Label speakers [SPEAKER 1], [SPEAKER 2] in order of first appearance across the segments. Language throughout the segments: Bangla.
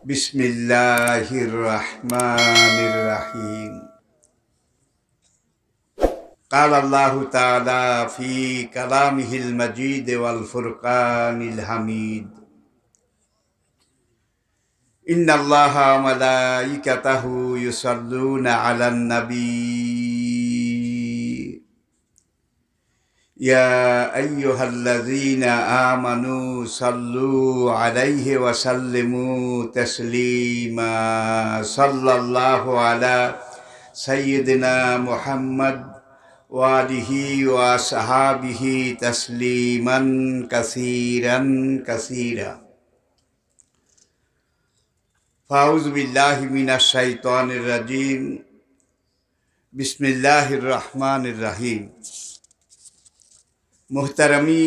[SPEAKER 1] बिस्मिल्लाहिर रहमानिर रहीम। क़ाल अल्लाहु ताला फ़ी कलामिहिल मजीद वल फ़ुरक़ानिल हमीद। इन्नल्लाहा व मलाइकतहु युसल्लूना अलन नबी या अय्युहल्लज़ीना आमनू सल्लू अलैहि व सल्लिमू तस्लीमा। सल्लल्लाहु अला सय्यिदिना मुहम्मद व आलिहि व अस्हाबिहि तस्लीमन कसीरन कसीरा। फ़ाऊज़ु बिल्लाहि मिनश शैतानिर रजीम। बिस्मिल्लाहिर रहमानिर रहीम। मुहतरमी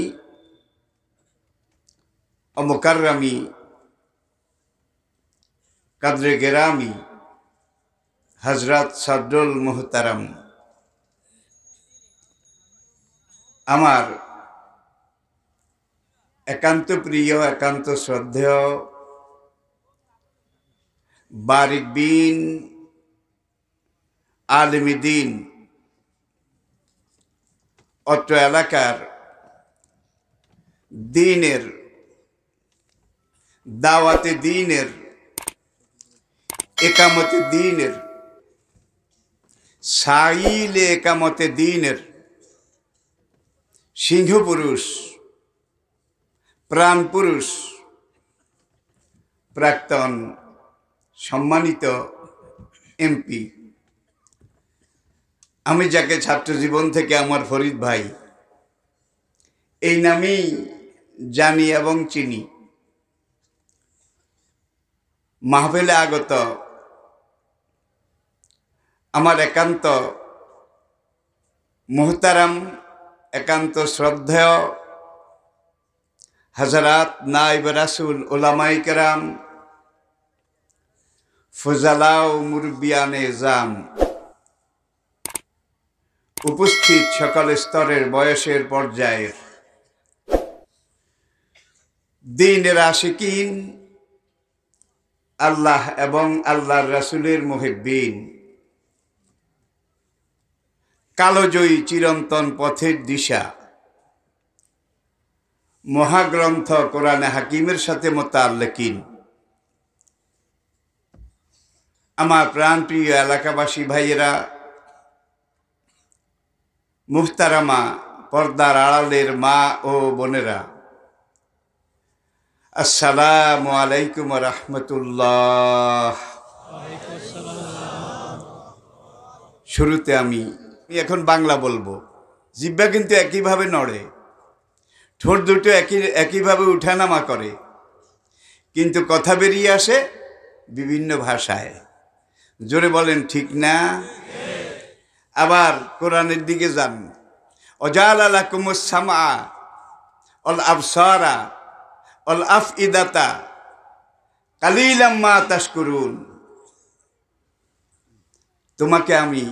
[SPEAKER 1] और मुकर्रमी कद्र गिरामी हजरत सदरुल मुहतरम आमार एकांत प्रिय एकांत श्रद्धेय बारिक बीन आलिमी दीन अत्र एलाकार दीनेर दावते दीनेर एकामते दीनेर साइले एकामते दीनेर सिंह पुरुष प्राण पुरुष प्राक्तन सम्मानित एमपी आमी जाके छात्र जीवन थेके आमार फरिद भाई এই নামেই জানি এবং চিনি। মাহফিলে আগত আমার একান্ত মুহতারাম একান্ত শ্রদ্ধেয় হযরত নায়েব রাসূল উলামায়ে কেরাম ফুজালা ও মুরব্বিয়ানে জাম উপস্থিত সকল স্তরের বয়সের পর্যায়ের दीनेर आशिकीन आल्लाह एवं आल्लाहर रसूलेर मुहिब्बीन कालोजयी चिरंतन पथेर दिशा महाग्रंथ कुराने हाकिमेर साथे मुताल्लिकीन आमार प्राणप्रिय एलाकाबासी भाइयेरा मुहतारामा पर्दार आड़ालेर मा ओ बोनेरा अस्सलामु आलैकुम व रहमतुल्लाह। शुरूते आमी एखन बांगला बोलबो। जिह्वा किन्तु एकई भावे नड़े, ठोंट दुटो एकई भावे उठानामा करे, किन्तु कथा बेरिये आसे विभिन्न भाषाय। जोरे बोलेन ठीक ना? आबार कुरानेर दिके जान। अजाला लाकुमुस सामआ वल अबसारा अल अफइदाता कालिलाम मा ताशकुरुन। तुम्हें आमी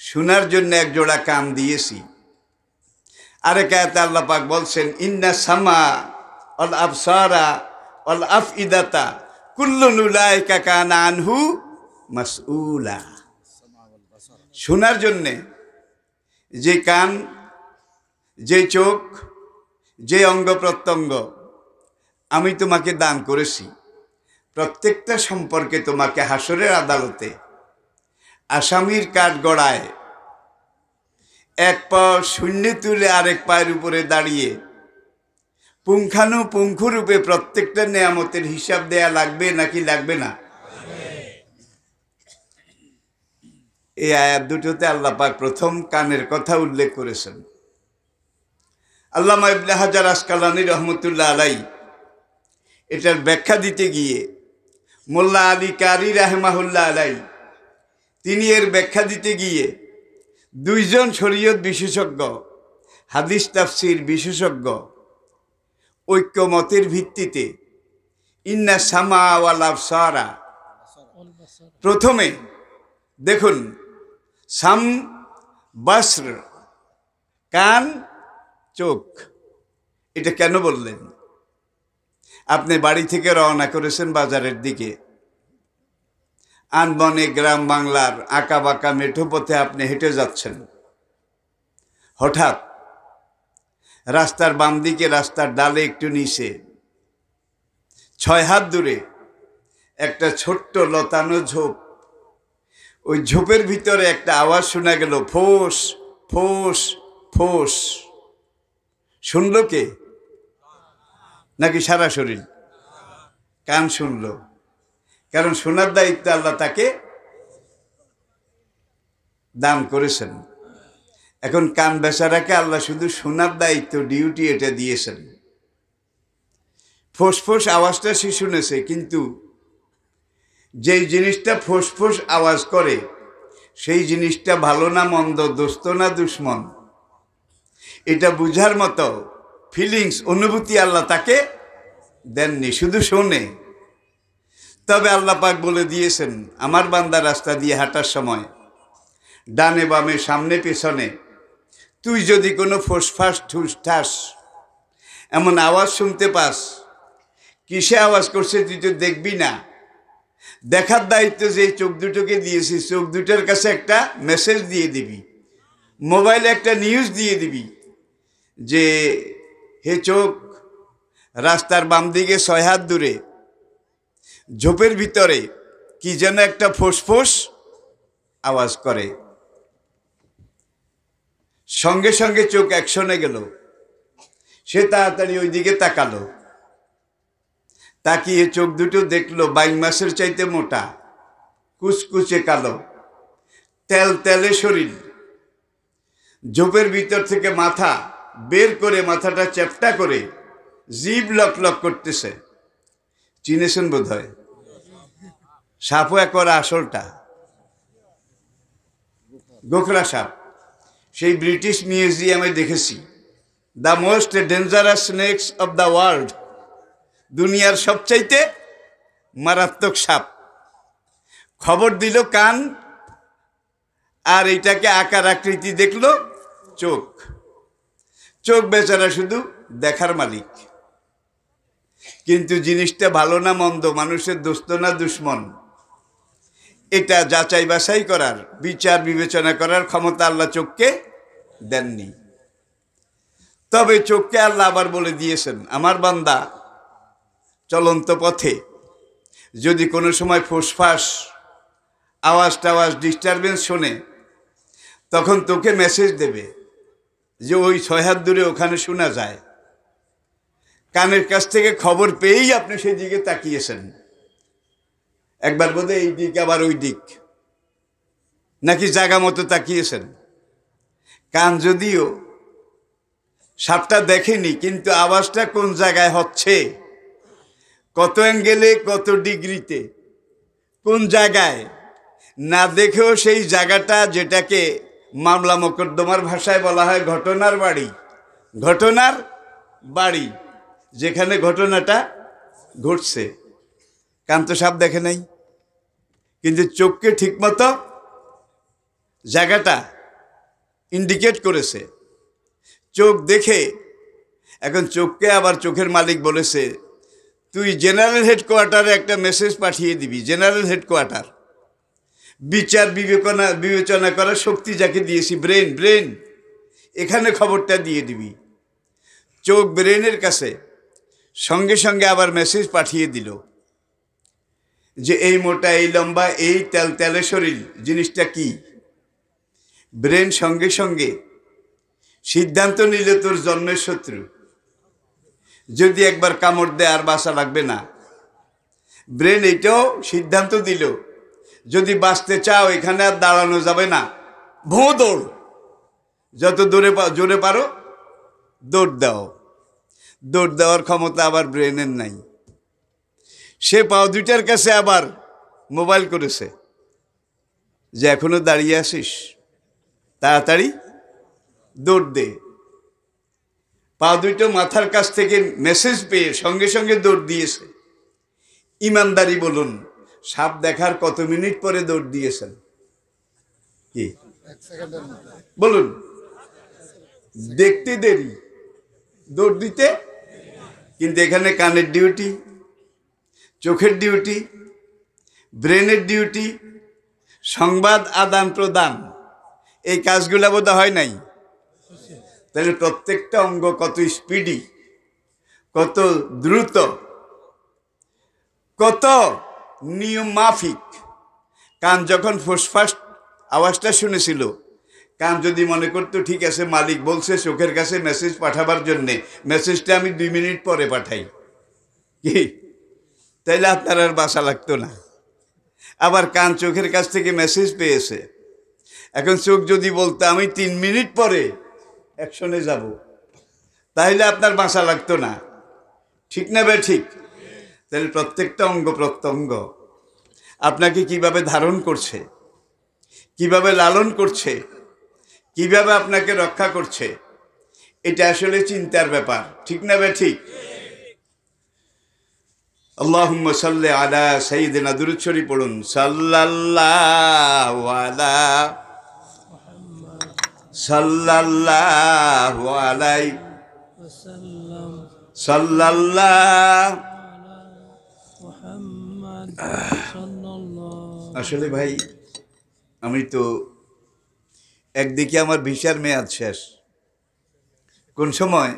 [SPEAKER 1] शोनार जन्य एक जोड़ा कान दिएছি। आरेक आयाते आल्लाह पाक बोलছেন इन्ना सामा अल अबसारा अल अफइदाता कुल्लुन उलाइका काना आनहु मसऊला। शोनार जन्य जे कान जे चोख जे अंग प्रत्यंग आमी तुम्हें दान करेছি। प्रत्येकटा सम्पर्के तुम्हें हाशरेर आदालते आसामीर काठगड़ाय एक पा शून्य तुले आरेक पायेर उपरे दाड़िये पुंखानुपुंखरूपे प्रत्येकटा नेयामतेर हिसाब देया लागबे नाकि लागबे ना? এই আয়াত দুটোতে আল্লাহ পাক প্রথম কানের কথা উল্লেখ করেছেন। আল্লামা ইবনে হাজার আসকালানী রহমতুল্লাহ আলাইহি এটার ব্যাখ্যা দিতে গিয়ে মোল্লা আলী কারি রাহমাহুল্লাহ আলাইহি তিনি এর ব্যাখ্যা দিতে গিয়ে দুইজন শরীয়ত বিশেষজ্ঞ হাদিস তাফসীর বিশেষজ্ঞ ঐক্যমতের ভিত্তিতে ইন্না সামা ওয়াল আবসারা প্রথমে দেখুন সাম বসর কান চোখ এটা কেন বললেন? আপনি বাড়ি থেকে রওনা করেছেন বাজারের দিকে, আনবনে গ্রাম বাংলার আঁকা বাঁকা মেঠো পথে আপনি হেঁটে যাচ্ছেন। হঠাৎ রাস্তার বাম দিকে, রাস্তার ডালে একটু নিচে 6 হাত দূরে একটা ছোট্ট লতানো ঝোপ। ওই ঝোপের ভিতরে একটা আওয়াজ শোনা গেল, ফোঁস ফোঁস ফোঁস। শুনল কে? নাকি সারা শরীর? কান শুনল, কারণ শোনার দায়িত্ব আল্লাহ তাকে দান করেছেন। এখন কান বেচারাকে আল্লাহ শুধু শোনার দায়িত্ব, ডিউটি এটা দিয়েছেন। ফোঁস ফোঁস আওয়াজটা সে শুনেছে, কিন্তু যেই জিনিসটা ফোঁস ফোঁস আওয়াজ করে সেই জিনিসটা ভালো না মন্দ, দোস্ত না দুশ্মন, এটা বুঝার মতো ফিলিংস, অনুভূতি আল্লাহ তাকে দেননি, শুধু শোনে। তবে আল্লাহ পাক বলে দিয়েছেন, আমার বান্দা রাস্তা দিয়ে হাঁটার সময় ডানে বামে সামনে পেছনে তুই যদি কোনো ফোঁসফাস ঠুস ঠাস এমন আওয়াজ শুনতে পাস, কিসে আওয়াজ করছে তুই তো দেখবি না, দেখার দায়িত্ব যে চোখ দুটোকে দিয়েছি, চোখ দুটোর কাছে একটা মেসেজ দিয়ে দিবি, মোবাইলে একটা নিউজ দিয়ে দিবি যে হে চোখ, রাস্তার বাম দিকে 6 হাত দূরে ঝোপের ভিতরে কি যেন একটা ফোঁস আওয়াজ করে। সঙ্গে সঙ্গে চোখ অ্যাকশনে গেল, সে তাড়াতাড়ি ওই দিকে তাকালো। তাকিয়ে চোখ দুটো দেখলো বাইং মাছের চাইতে মোটা, কুচকুচে কালো, তেল তেলে শরীর। ঝোপের ভিতর থেকে মাথা বের করে, মাথাটা চ্যাপটা করে জিভ লক লক করতেছে। চিনেছেন বোধ হয়, সাপও একবার আসলটা, গোখরা সাপ। সেই ব্রিটিশ মিউজিয়ামে দেখেছি, the most dangerous snake's of the world, দুনিয়ার সবচাইতে মারাত্মক সাপ। খবর দিল কান, আর এইটাকে আকার আকৃতি দেখলো চোখ। চোখ বেচারা শুধু দেখার মালিক, কিন্তু জিনিসটা ভালো না মন্দ, মানুষের দোস্ত না দুশ্মন, এটা যাচাই বাছাই করার, বিচার বিবেচনা করার ক্ষমতা আল্লাহ চোখকে দেননি। তবে চোখকে আল্লাহ আবার বলে দিয়েছেন, আমার বান্দা চলন্ত পথে যদি কোনো সময় ফোঁসফাস আওয়াজ টাওয়াজ ডিস্টারবেন্স শোনে, তখন তোকে মেসেজ দেবে যে ওই 6 হাত দূরে ওখানে শোনা যায়। কানের কাছ থেকে খবর পেয়েই আপনি সেই দিকে তাকিয়েছেন, একবার বোধহয় এই দিক আবার ওই দিক, নাকি জায়গা মতো তাকিয়েছেন। কান যদিও সাপটা দেখেনি, কিন্তু আওয়াজটা কোন জায়গায় হচ্ছে, কত অ্যাঙ্গেলে, কত ডিগ্রিতে, কোন জায়গায়, না দেখেও সেই জায়গাটা, যেটাকে মামলা মোকদ্দমার ভাষায় বলা হয় ঘটনার বাড়ি, ঘটনার বাড়ি, যেখানে ঘটনাটা ঘটছে, কান তো সাপ দেখে নাই, কিন্তু চোখকে ঠিকমতো জায়গাটা ইন্ডিকেট করেছে। চোখ দেখে, এখন চোখকে আবার চোখের মালিক বলেছে, তুই জেনারেল হেডকোয়ার্টারে একটা মেসেজ পাঠিয়ে দিবি। জেনারেল হেডকোয়ার্টার, বিচার বিবেচনা করার শক্তি যাকে দিয়েছি, ব্রেন, এখানে খবরটা দিয়ে দিবি। চোখ ব্রেনের কাছে সঙ্গে সঙ্গে আবার মেসেজ পাঠিয়ে দিল যে এই মোটা, এই লম্বা, এই তেলে শরীর জিনিসটা কি। ব্রেন সঙ্গে সঙ্গে সিদ্ধান্ত নিল তোর জন্মের শত্রু, যদি একবার কামড় দেয় আর বাঁচা লাগবে না। ব্রেন এটাও সিদ্ধান্ত দিল, যদি বাঁচতে চাও এখানে আর দাঁড়ানো যাবে না, ভোঁ দৌড়, যত জোরে পারো দৌড় দাও। দৌড় দেওয়ার ক্ষমতা আবার ব্রেনের নাই। সে পাও দুইটার কাছে আবার মোবাইল করেছে যে এখনো দাঁড়িয়ে আসিস, তাড়াতাড়ি দৌড় দে। পা দুটো মাথার কাছ থেকে মেসেজ পেয়ে সঙ্গে সঙ্গে দৌড় দিয়েছে। ইমানদারি বলুন, সাপ দেখার কত মিনিট পরে দৌড় দিয়েছেন? কি বলুন, দেখতে দেরি, দৌড় দিতে কিন্তু এখানে কানের ডিউটি, চোখের ডিউটি, ব্রেনের ডিউটি, সংবাদ আদান প্রদান, এই কাজগুলো বোধ হয় নাই। তাহলে প্রত্যেকটা অঙ্গ কত স্পিডি, কত দ্রুত, কত নিয়ম মাফিক। কান যখন ফুসফাস আওয়াজটা শুনেছিল, কান যদি মনে করতো ঠিক আছে মালিক বলছে চোখের কাছে মেসেজ পাঠাবার জন্যে, মেসেজটা আমি 2 মিনিট পরে পাঠাই, কি তাইলে আপনার আর বাসা লাগতো না। আবার কান চোখের কাছ থেকে মেসেজ পেয়েছে, এখন চোখ যদি বলতো আমি 3 মিনিট পরে অ্যাকশনে যাব, তাহলে আপনার বাসা লাগতো না। ঠিক না বে ঠিক? তাহলে প্রত্যেকটা অঙ্গ প্রত্যঙ্গ আপনাকে কিভাবে ধারণ করছে, কিভাবে লালন করছে, কিভাবে আপনাকে রক্ষা করছে, এটা আসলে চিন্তার ব্যাপার। ঠিক না বে ঠিক? আল্লাহুম্মা সাল্লি আলা সাইয়্যিদিনা, দুরূদ শরীফ পড়ুন। সাল্লাল্লাহু আলাইহি আসলে ভাই, আমি তো একদিকে আমার ভিসার মেয়াদ শেষ, কোন সময়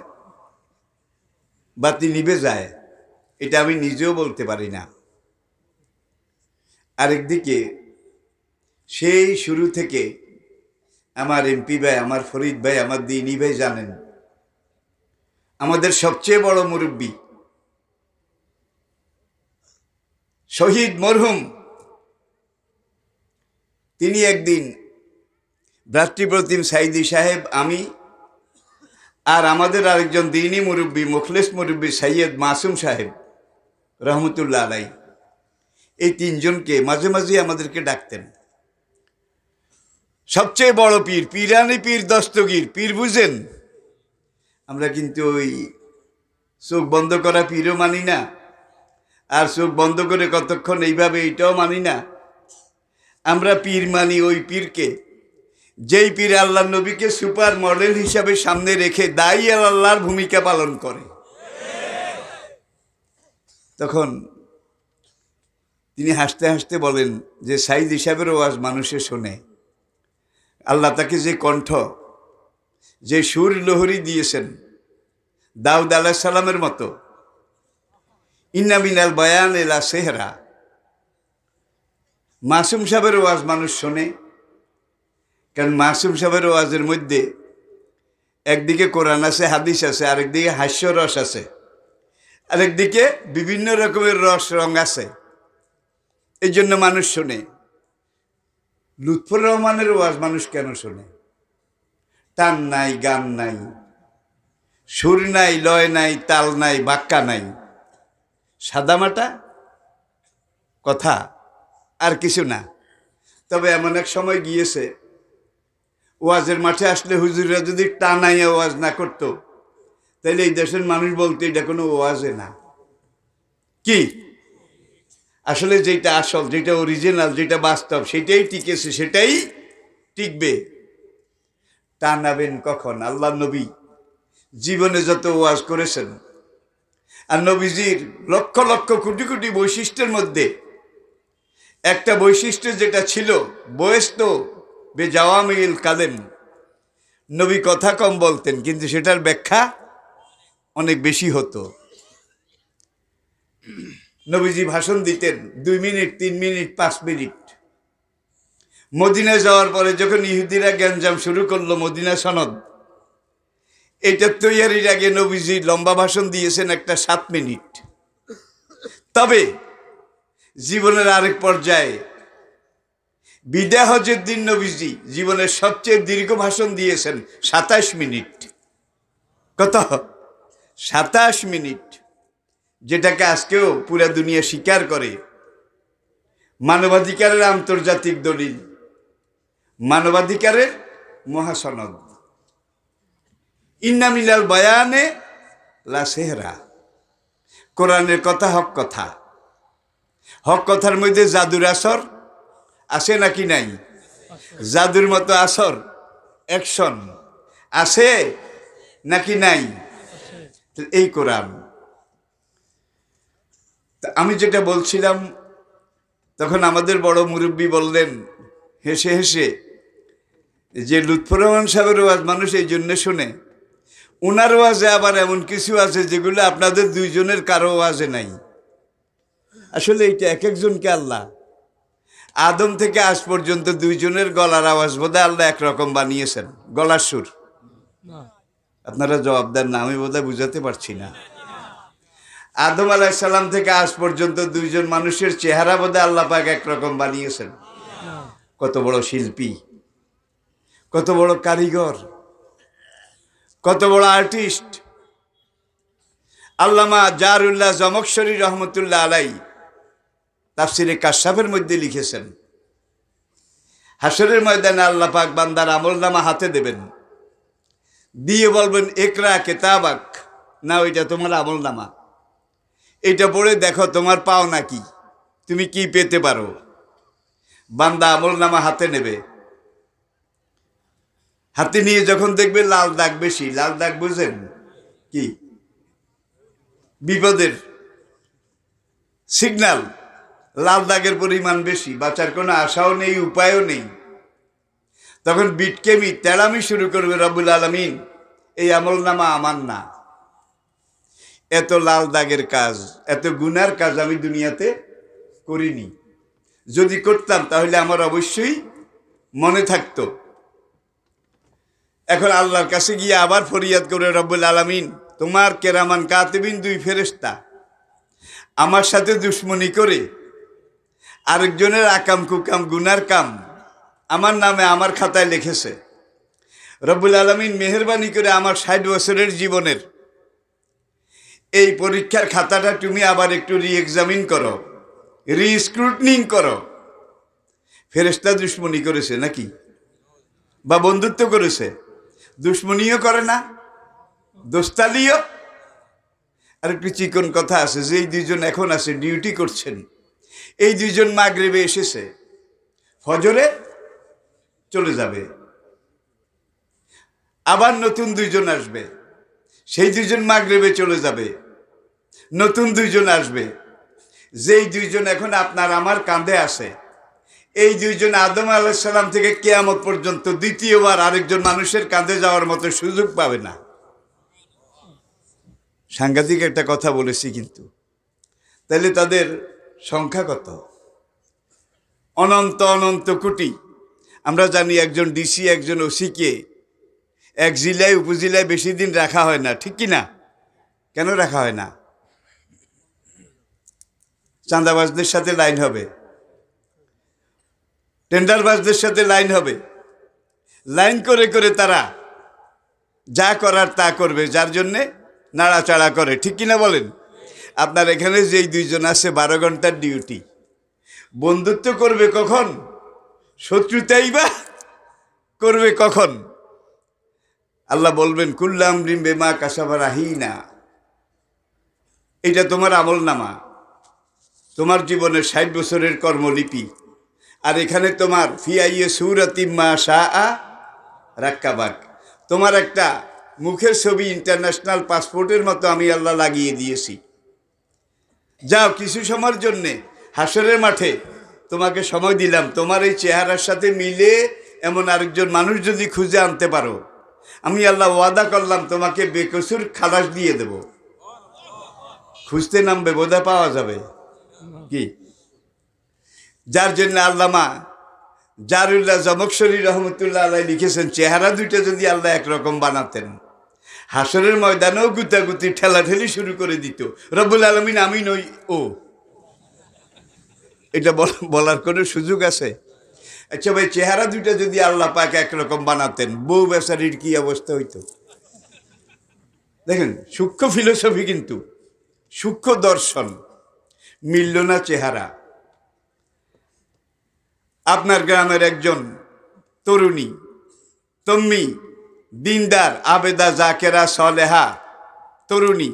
[SPEAKER 1] বাতি নিভে যায় এটা আমি নিজেও বলতে পারি না। আরেকদিকে সেই শুরু থেকে আমার এমপি ভাই, আমার ফরিদ ভাই, আমার দিনী ভাই জানেন, আমাদের সবচেয়ে বড় মুরব্বী শহীদ মরহুম, তিনি একদিন ভ্রাতৃপ্রতিম সাইদি সাহেব, আমি আর আমাদের আরেকজন দিনী মুরব্বী মুখলেস মুরব্বী সৈয়দ মাসুম সাহেব রহমতুল্লাহ আলাই, এই 3 জনকে মাঝে মাঝে আমাদেরকে ডাকতেন। সবচেয়ে বড় পীর, পীরানি পীর দস্তগীর পীর, বুঝেন? আমরা কিন্তু ওই চোখ বন্ধ করা পীরও মানি না, আর চোখ বন্ধ করে কতক্ষণ এইভাবে এইটাও মানি না। আমরা পীর মানি ওই পীরকে, যেই পীর আল্লাহ নবীকে সুপার মডেল হিসাবে সামনে রেখে দায়ী আল্লাহর ভূমিকা পালন করে। তখন তিনি হাসতে হাসতে বলেন যে সাইদ হিসাবের ওয়াজ মানুষে শোনে, আল্লাহ তাকে যে কণ্ঠ, যে সুর লহরী দিয়েছেন দাউদ আলাইহিস সালামের মতো, ইন্না মিনাল বায়ান ইলা সেহরা, মাসুম সাহেবের ওয়াজ মানুষ শোনে। কারণ মাসুম সাহেবের ওয়াজের মধ্যে একদিকে কোরআন আছে, হাদিস আছে, আরেকদিকে হাস্যরস আছে, আরেকদিকে বিভিন্ন রকমের রস রং আছে, এই জন্য মানুষ শোনে। লুৎফর রহমানের ওয়াজ মানুষ কেন শোনে? টান নাই, গান নাই, সুর নাই, লয় নাই, তাল নাই, বাক্কা নাই, সাদামাটা কথা, আর কিছু না। তবে এমন এক সময় গিয়েছে, ওয়াজের মাঠে আসলে হুজুররা যদি টানাইয়া ওয়াজ না করতো, তাহলে এই দেশের মানুষ বলতো এটা কোনো ওয়াজে না। কি আসলে যেটা আসল, যেটা অরিজিনাল, যেটা বাস্তব, সেটাই টিকেছে, সেটাই টিকবে। টানাবেন কখন? আল্লাহ নবী জীবনে যত ওয়াজ করেছেন, আর নবীজির লক্ষ লক্ষ কোটি কোটি বৈশিষ্ট্যের মধ্যে একটা বৈশিষ্ট্য যেটা ছিল, বয়স তো বেজাওয়ামিল কালেম, নবী কথা কম বলতেন, কিন্তু সেটার ব্যাখ্যা অনেক বেশি হতো। নবীজি ভাষণ দিতেন 2 মিনিট, 3 মিনিট, 5 মিনিট। মদিনায় যাওয়ার পরে যখন ইহুদিরা গ্যাঞ্জাম শুরু করলো, মদিনা সনদ, এটা তৈয়ারির আগে নবীজি লম্বা ভাষণ দিয়েছেন একটা 7 মিনিট। তবে জীবনের আরেক পর্যায়ে বিদায় হজের দিন নবীজি জীবনের সবচেয়ে দীর্ঘ ভাষণ দিয়েছেন 27 মিনিট। কত? 27 মিনিট, যেটাকে আজকেও পুরা দুনিয়া স্বীকার করে। মানবাধিকারের আন্তর্জাতিক দলিল, মানবাধিকারের মহাসনদ। ইন্না মিনাল বায়ানে লা সেহরা, কোরআনের কথা হক কথা। হক কথার মধ্যে জাদুর আসর আছে নাকি নাই? জাদুর মতো আসর, অ্যাকশন আছে নাকি নাই? এই কোরআন, আমি যেটা বলছিলাম, তখন আমাদের বড় মুরব্বী বললেন হেসে হেসে যে লুৎফর রহমান সাহেবের ওয়াজ মানুষ এই জন্য শোনে, ওনার ওয়াজে আবার এমন কিছু আছে যেগুলো আপনাদের দুইজনের কারো ওয়াজে নাই। আসলে এইটা এক একজনকে আল্লাহ আদম থেকে আজ পর্যন্ত দুইজনের গলার আওয়াজ বোধহয় আল্লাহ একরকম বানিয়েছেন, গলার সুর। আপনারা জবাব দেন না, আমি বোধহয় বুঝাতে পারছি না। আদম আলাইহিসসালাম থেকে আজ পর্যন্ত দুইজন মানুষের চেহারা বোধহয় আল্লাহ পাক একরকম বানিয়েছেন। কত বড় শিল্পী, কত বড় কারিগর, কত বড় আর্টিস্ট। আল্লামা জারুল্লাহ জমকশরী রহমতুল্লাহ আলাই তাফসিরে কাশফের মধ্যে লিখেছেন, হাসরের ময়দানে আল্লাহ পাক বান্দার আমলনামা হাতে দেবেন, দিয়ে বলবেন একরা কিতাবাক, না ওইটা তোমার আমলনামা, এটা পড়ে দেখো তোমার পাওনা কি, তুমি কি পেতে পারো। বান্দা আমলনামা হাতে নেবে, হাতে নিয়ে যখন দেখবে লাল দাগ বেশি, লাল দাগ বুঝেন কি, বিপদের সিগন্যাল, লাল দাগের পরিমাণ বেশি, বাঁচার কোনো আশাও নেই, উপায়ও নেই। তখন বিটকেমি তেড়ামি শুরু করবে, রব্বুল আলামিন এই আমলনামা আমার না, এত লাল দাগের কাজ, এত গুনার কাজ আমি দুনিয়াতে করিনি, যদি করতাম তাহলে আমার অবশ্যই মনে থাকতো। এখন আল্লাহর কাছে গিয়ে আবার ফরিয়াদ করে, রব্বুল আলামিন তোমার কেরামান কাতিবিন দুই ফেরেশতা আমার সাথে দুশ্মনী করে আরেকজনের আকাম কুকাম গুনার কাম আমার নামে আমার খাতায় লিখেছে। রব্বুল আলামিন মেহেরবানি করে আমার ৬০ বছরের জীবনের এই পরীক্ষার খাতাটা তুমি আবার একটু রিএক্সামিন করো, রিস্ক্রুটনিং করো। ফেরেশতা দুশ্মনী করেছে নাকি, বা বন্ধুত্ব করেছে? দুশ্মনীও করে না, দোস্তালিও। আর একটু চিকন কথা আছে যে এই দুইজন এখন আছে ডিউটি করছেন, এই দুইজন মাগরিবে এসেছে, ফজরে চলে যাবে, আবার নতুন দুইজন আসবে, সেই দুইজন মাগরিবে চলে যাবে, নতুন দুইজন আসবে। যেই দুইজন এখন আপনার আমার কাঁধে আছে, এই দুইজন আদম আলাইহিস সালাম থেকে কিয়ামত পর্যন্ত দ্বিতীয়বার আরেকজন মানুষের কাঁধে যাওয়ার মতো সুযোগ পাবে না। সাংঘাতিক একটা কথা বলেছি কিন্তু, তাহলে তাদের সংখ্যা কত? অনন্ত অনন্ত কোটি। আমরা জানি একজন ডিসি একজন ওসিকে এক জেলায় উপজেলায় বেশি দিন রাখা হয় না, ঠিক কি না? কেন রাখা হয় না? চাঁদাবাজদের সাথে লাইন হবে, টেন্ডারবাজদের সাথে লাইন হবে, লাইন করে করে তারা যা করার তা করবে, যার জন্যে নাড়াচাড়া করে, ঠিক কিনা বলেন? আপনার এখানে যেই দুইজন আছে 12 ঘন্টার ডিউটি, বন্ধুত্ব করবে কখন, শত্রুতাই বা করবে কখন? আল্লাহ বলবেন কুল্লু আমরিন বিমা কাসাবা রাহিনা, এটা তোমার আমলনামা, তোমার জীবনের ৬০ বছরের কর্মলিপি। আর এখানে তোমার ফিআইয়ে সূরাতিম মা শাআ রাক্কাবাক, তোমার একটা মুখের ছবি ইন্টারন্যাশনাল পাসপোর্টের মতো আমি আল্লাহ লাগিয়ে দিয়েছি। যাও কিছু সময়ের জন্যে হাসরের মাঠে তোমাকে সময় দিলাম, তোমার এই চেহারার সাথে মিলে এমন আরেকজন মানুষ যদি খুঁজে আনতে পারো, আমি আল্লাহ ওয়াদা করলাম তোমাকে বেকসুর খালাস দিয়ে দেব। খুঁজতে নামবে, বোধহয় পাওয়া যাবে কি? যার জন্য আল্লামা জারুল্লাহ জমকশরী রহমতুল্লাহ আলাই লিখেছেন, চেহারা দুইটা যদি আল্লাহ একরকম বানাতেন, হাসরের ময়দানেও গুতাগুতি ঠেলাঠেলি শুরু করে দিত। রব্বুল আলামিন আমি নই ও, এটা বলার কোনো সুযোগ আছে? আচ্ছা ভাই, চেহারা দুইটা যদি আল্লাহ পাক একরকম বানাতেন, বউ বেচারির কি অবস্থা হইতো? দেখেন সূক্ষ্ম ফিলোসফি, কিন্তু সূক্ষ্ম দর্শন, মিলল না চেহারা। আপনার গ্রামের একজন তরুণী, তম্মি, দিনদার, আবেদা, জাকেরা, সলেহা তরুণী,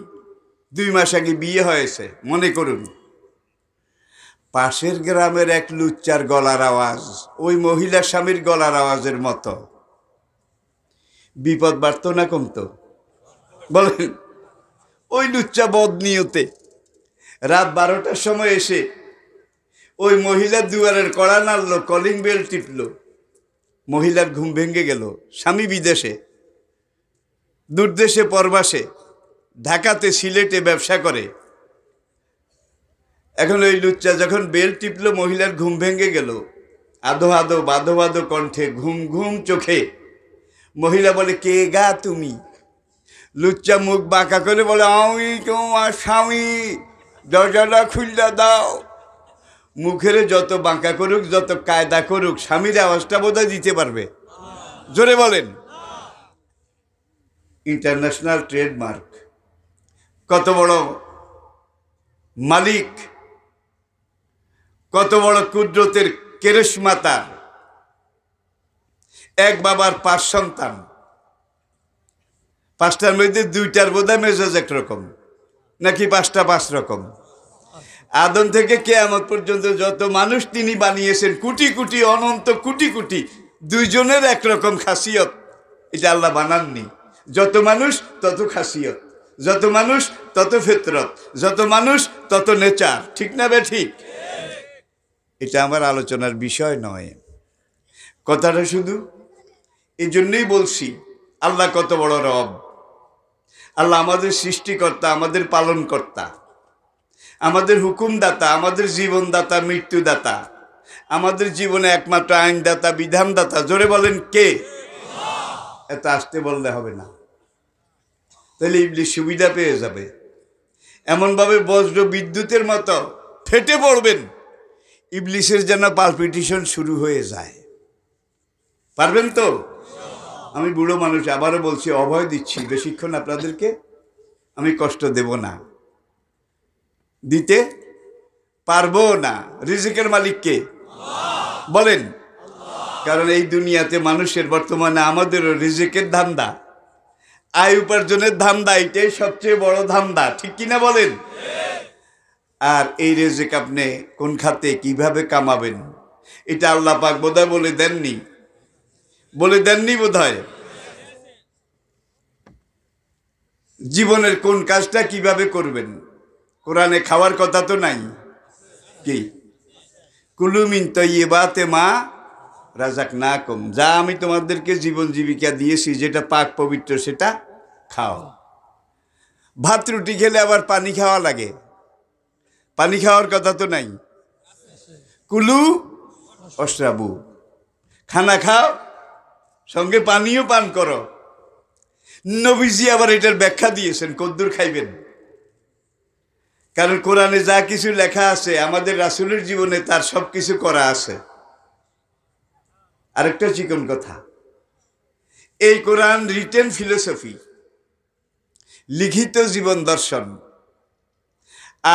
[SPEAKER 1] 2 মাস আগে বিয়ে হয়েছে, মনে করুন। পাশের গ্রামের এক লুচ্চার গলার আওয়াজ ওই মহিলা স্বামীর গলার আওয়াজের মতো, বিপদ বাড়ত না কমতো? বলেন। ওই লুচ্চা বদনিয়তে রাত 12টার সময় এসে ওই মহিলার দুয়ারের কড়া নাড়লো, কলিং বেল টিপল। মহিলার ঘুম ভেঙে গেল। স্বামী বিদেশে, দূরদেশে, পরবাসে, ঢাকাতে, সিলেটে ব্যবসা করে। এখন ওই লুচ্চা যখন বেল টিপল, মহিলার ঘুম ভেঙে গেল। আধো আধো বাধো বাধো কণ্ঠে, ঘুম ঘুম চোখে মহিলা বলে, কে গা তুমি? লুচ্চা মুখ বাঁকা করে বলে, আমি তোমার স্বামী, দরজাটা খুললা দাও। মুখের যত বাঁকা করুক, যত কায়দা করুক, স্বামীর আওয়াজটা বোধহয় দিতে পারবে। জোরে বলেন। International trademark. কত বড় মালিক, কত বড় কুদরতের কেরেশমা তার। এক বাবার 5 সন্তান, 5টার মধ্যে 2টার বোধহয় মেজাজ একরকম, নাকি 5টা 5 রকম। আদম থেকে কিয়ামত পর্যন্ত যত মানুষ তিনি বানিয়েছেন, কোটি কোটি, অনন্ত কোটি কোটি, 2 জনের একরকম খাসিয়ত। এটা আল্লাহ বানাননি। যত মানুষ তত খাসিয়ত, যত মানুষ তত ফিতরত, যত মানুষ তত নেচার। ঠিক না বে ঠিক? এটা আমার আলোচনার বিষয় নয়। কথাটা শুধু এই জন্যই বলছি, আল্লাহ কত বড় রব। আল্লাহ আমাদের সৃষ্টিকর্তা, আমাদের পালনকর্তা, আমাদের হুকুমদাতা, আমাদের জীবনদাতা, মৃত্যুদাতা, আমাদের জীবনে একমাত্র আইনদাতা, বিধানদাতা। জোরে বলেন কে? এত আসতে বললে হবে না, তাহলে ইবলিস সুবিধা পেয়ে যাবে। এমনভাবে বজ্র বিদ্যুতের মতো ফেটে পড়বেন, ইবলিসের যেন পালপিটিশন শুরু হয়ে যায়। পারবেন তো? আমি বুড়ো মানুষ, আবারও বলছি, অভয় দিচ্ছি, বেশিক্ষণ আপনাদেরকে আমি কষ্ট দেব না, দিতে পারবো না। রিজিকের মালিক কে? বলেন। কারণ এই দুনিয়াতে মানুষের বর্তমানে, আমাদেরও রিজিকের ধান্দা, আয় উপার্জনের ধান্দা, এটাই সবচেয়ে বড় ধান্দা। ঠিক কিনা বলেন? আর এই রিজিক আপনি কোন খাতে কিভাবে কামাবেন, এটা আল্লাহ পাক বোধহয় বলে দেননি, বোধহয়। জীবনের কোন কাজটা কিভাবে করবেন, কোরআনে খাওয়ার কথা তো নাই। কি? কুলু মিন তাইয়্যিবাতি মা রাযাকনাকুম, যা আমি তোমাদেরকে জীবন জীবিকা দিয়েছি, যেটা পাক পবিত্র, সেটা খাও। ভাত রুটি খেলে আবার পানি খাওয়া লাগে, পানি খাওয়ার কথা তো নাই। কুলু অশরাবু, খানা খাও, সঙ্গে পানিও পান করো। নবীজি আবার এটার ব্যাখ্যা দিয়েছেন, কদ্দুর খাইবেন। কারণ কোরআনে যা কিছু লেখা আছে, আমাদের রাসূলের জীবনে তার সব কিছু করা আছে। আরেকটা চিকন কথা, এই কোরআন রিটেন ফিলোসফি, লিখিত জীবন দর্শন।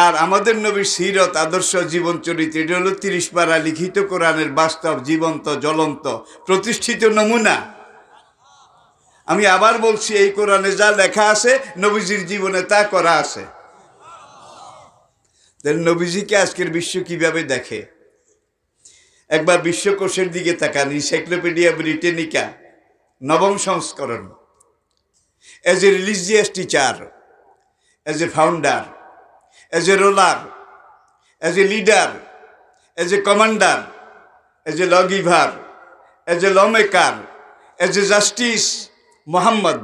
[SPEAKER 1] আর আমাদের নবীর সিরত, আদর্শ, জীবন চরিত্র, এটা হলো 30 পারা লিখিত কোরআনের বাস্তব, জীবন্ত, জ্বলন্ত, প্রতিষ্ঠিত নমুনা। আমি আবার বলছি, এই কোরআনে যা লেখা আছে, নবীজির জীবনে তা করা আছে। নবীজিকে আজকের বিশ্ব কিভাবে দেখে? একবার বিশ্বকোষের দিকে তাকান, এনসাইক্লোপিডিয়া ব্রিটানিকা 9ম সংস্করণ। As a religious teacher, as a founder, as a ruler, as a leader, as a commander, as a lawgiver, as a lawmaker, as a justice, Muhammad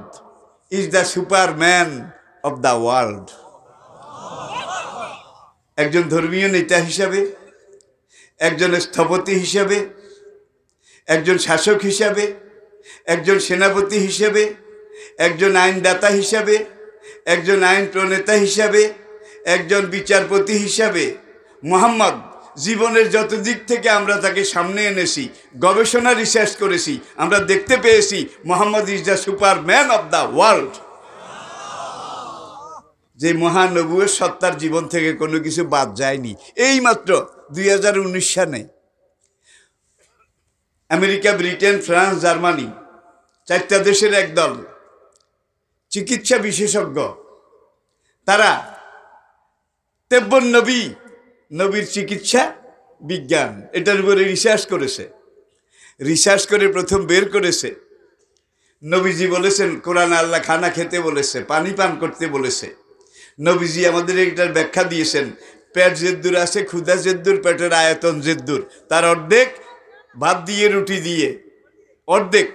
[SPEAKER 1] is the superman of the world. একজন ধর্মীয় নেতা হিসাবে, একজন স্থপতি হিসাবে, একজন শাসক হিসাবে, একজন সেনাপতি হিসাবে, একজন আইনদাতা হিসাবে, একজন আইন প্রণেতা হিসাবে, একজন বিচারপতি হিসাবে, মুহাম্মদ জীবনের যত দিক থেকে আমরা তাকে সামনে এনেছি, গবেষণা রিসার্চ করেছি, আমরা দেখতে পেয়েছি Muhammad is the Superman of the world. যে মহানবুয়ের সত্তার জীবন থেকে কোনো কিছু বাদ যায়নি। এই মাত্র 2019 সালে আমেরিকা, ব্রিটেন, ফ্রান্স, জার্মানি, 4টা দেশের একদল চিকিৎসা বিশেষজ্ঞ, তারা তেব্বন নবীর চিকিৎসা বিজ্ঞান, এটার উপরে রিসার্চ করেছে। রিসার্চ করে প্রথম বের করেছে, নবীজি বলেছেন, কোরআন আল্লাহ খানা খেতে বলেছে, পানি পান করতে বলেছে। নবীজি আমাদের এটার ব্যাখ্যা দিয়েছেন, পেট যেদ্দুর আছে, ক্ষুধা যেদ্দুর, পেটের আয়তন যেদ্দুর, তার অর্ধেক ভাত দিয়ে রুটি দিয়ে, অর্ধেক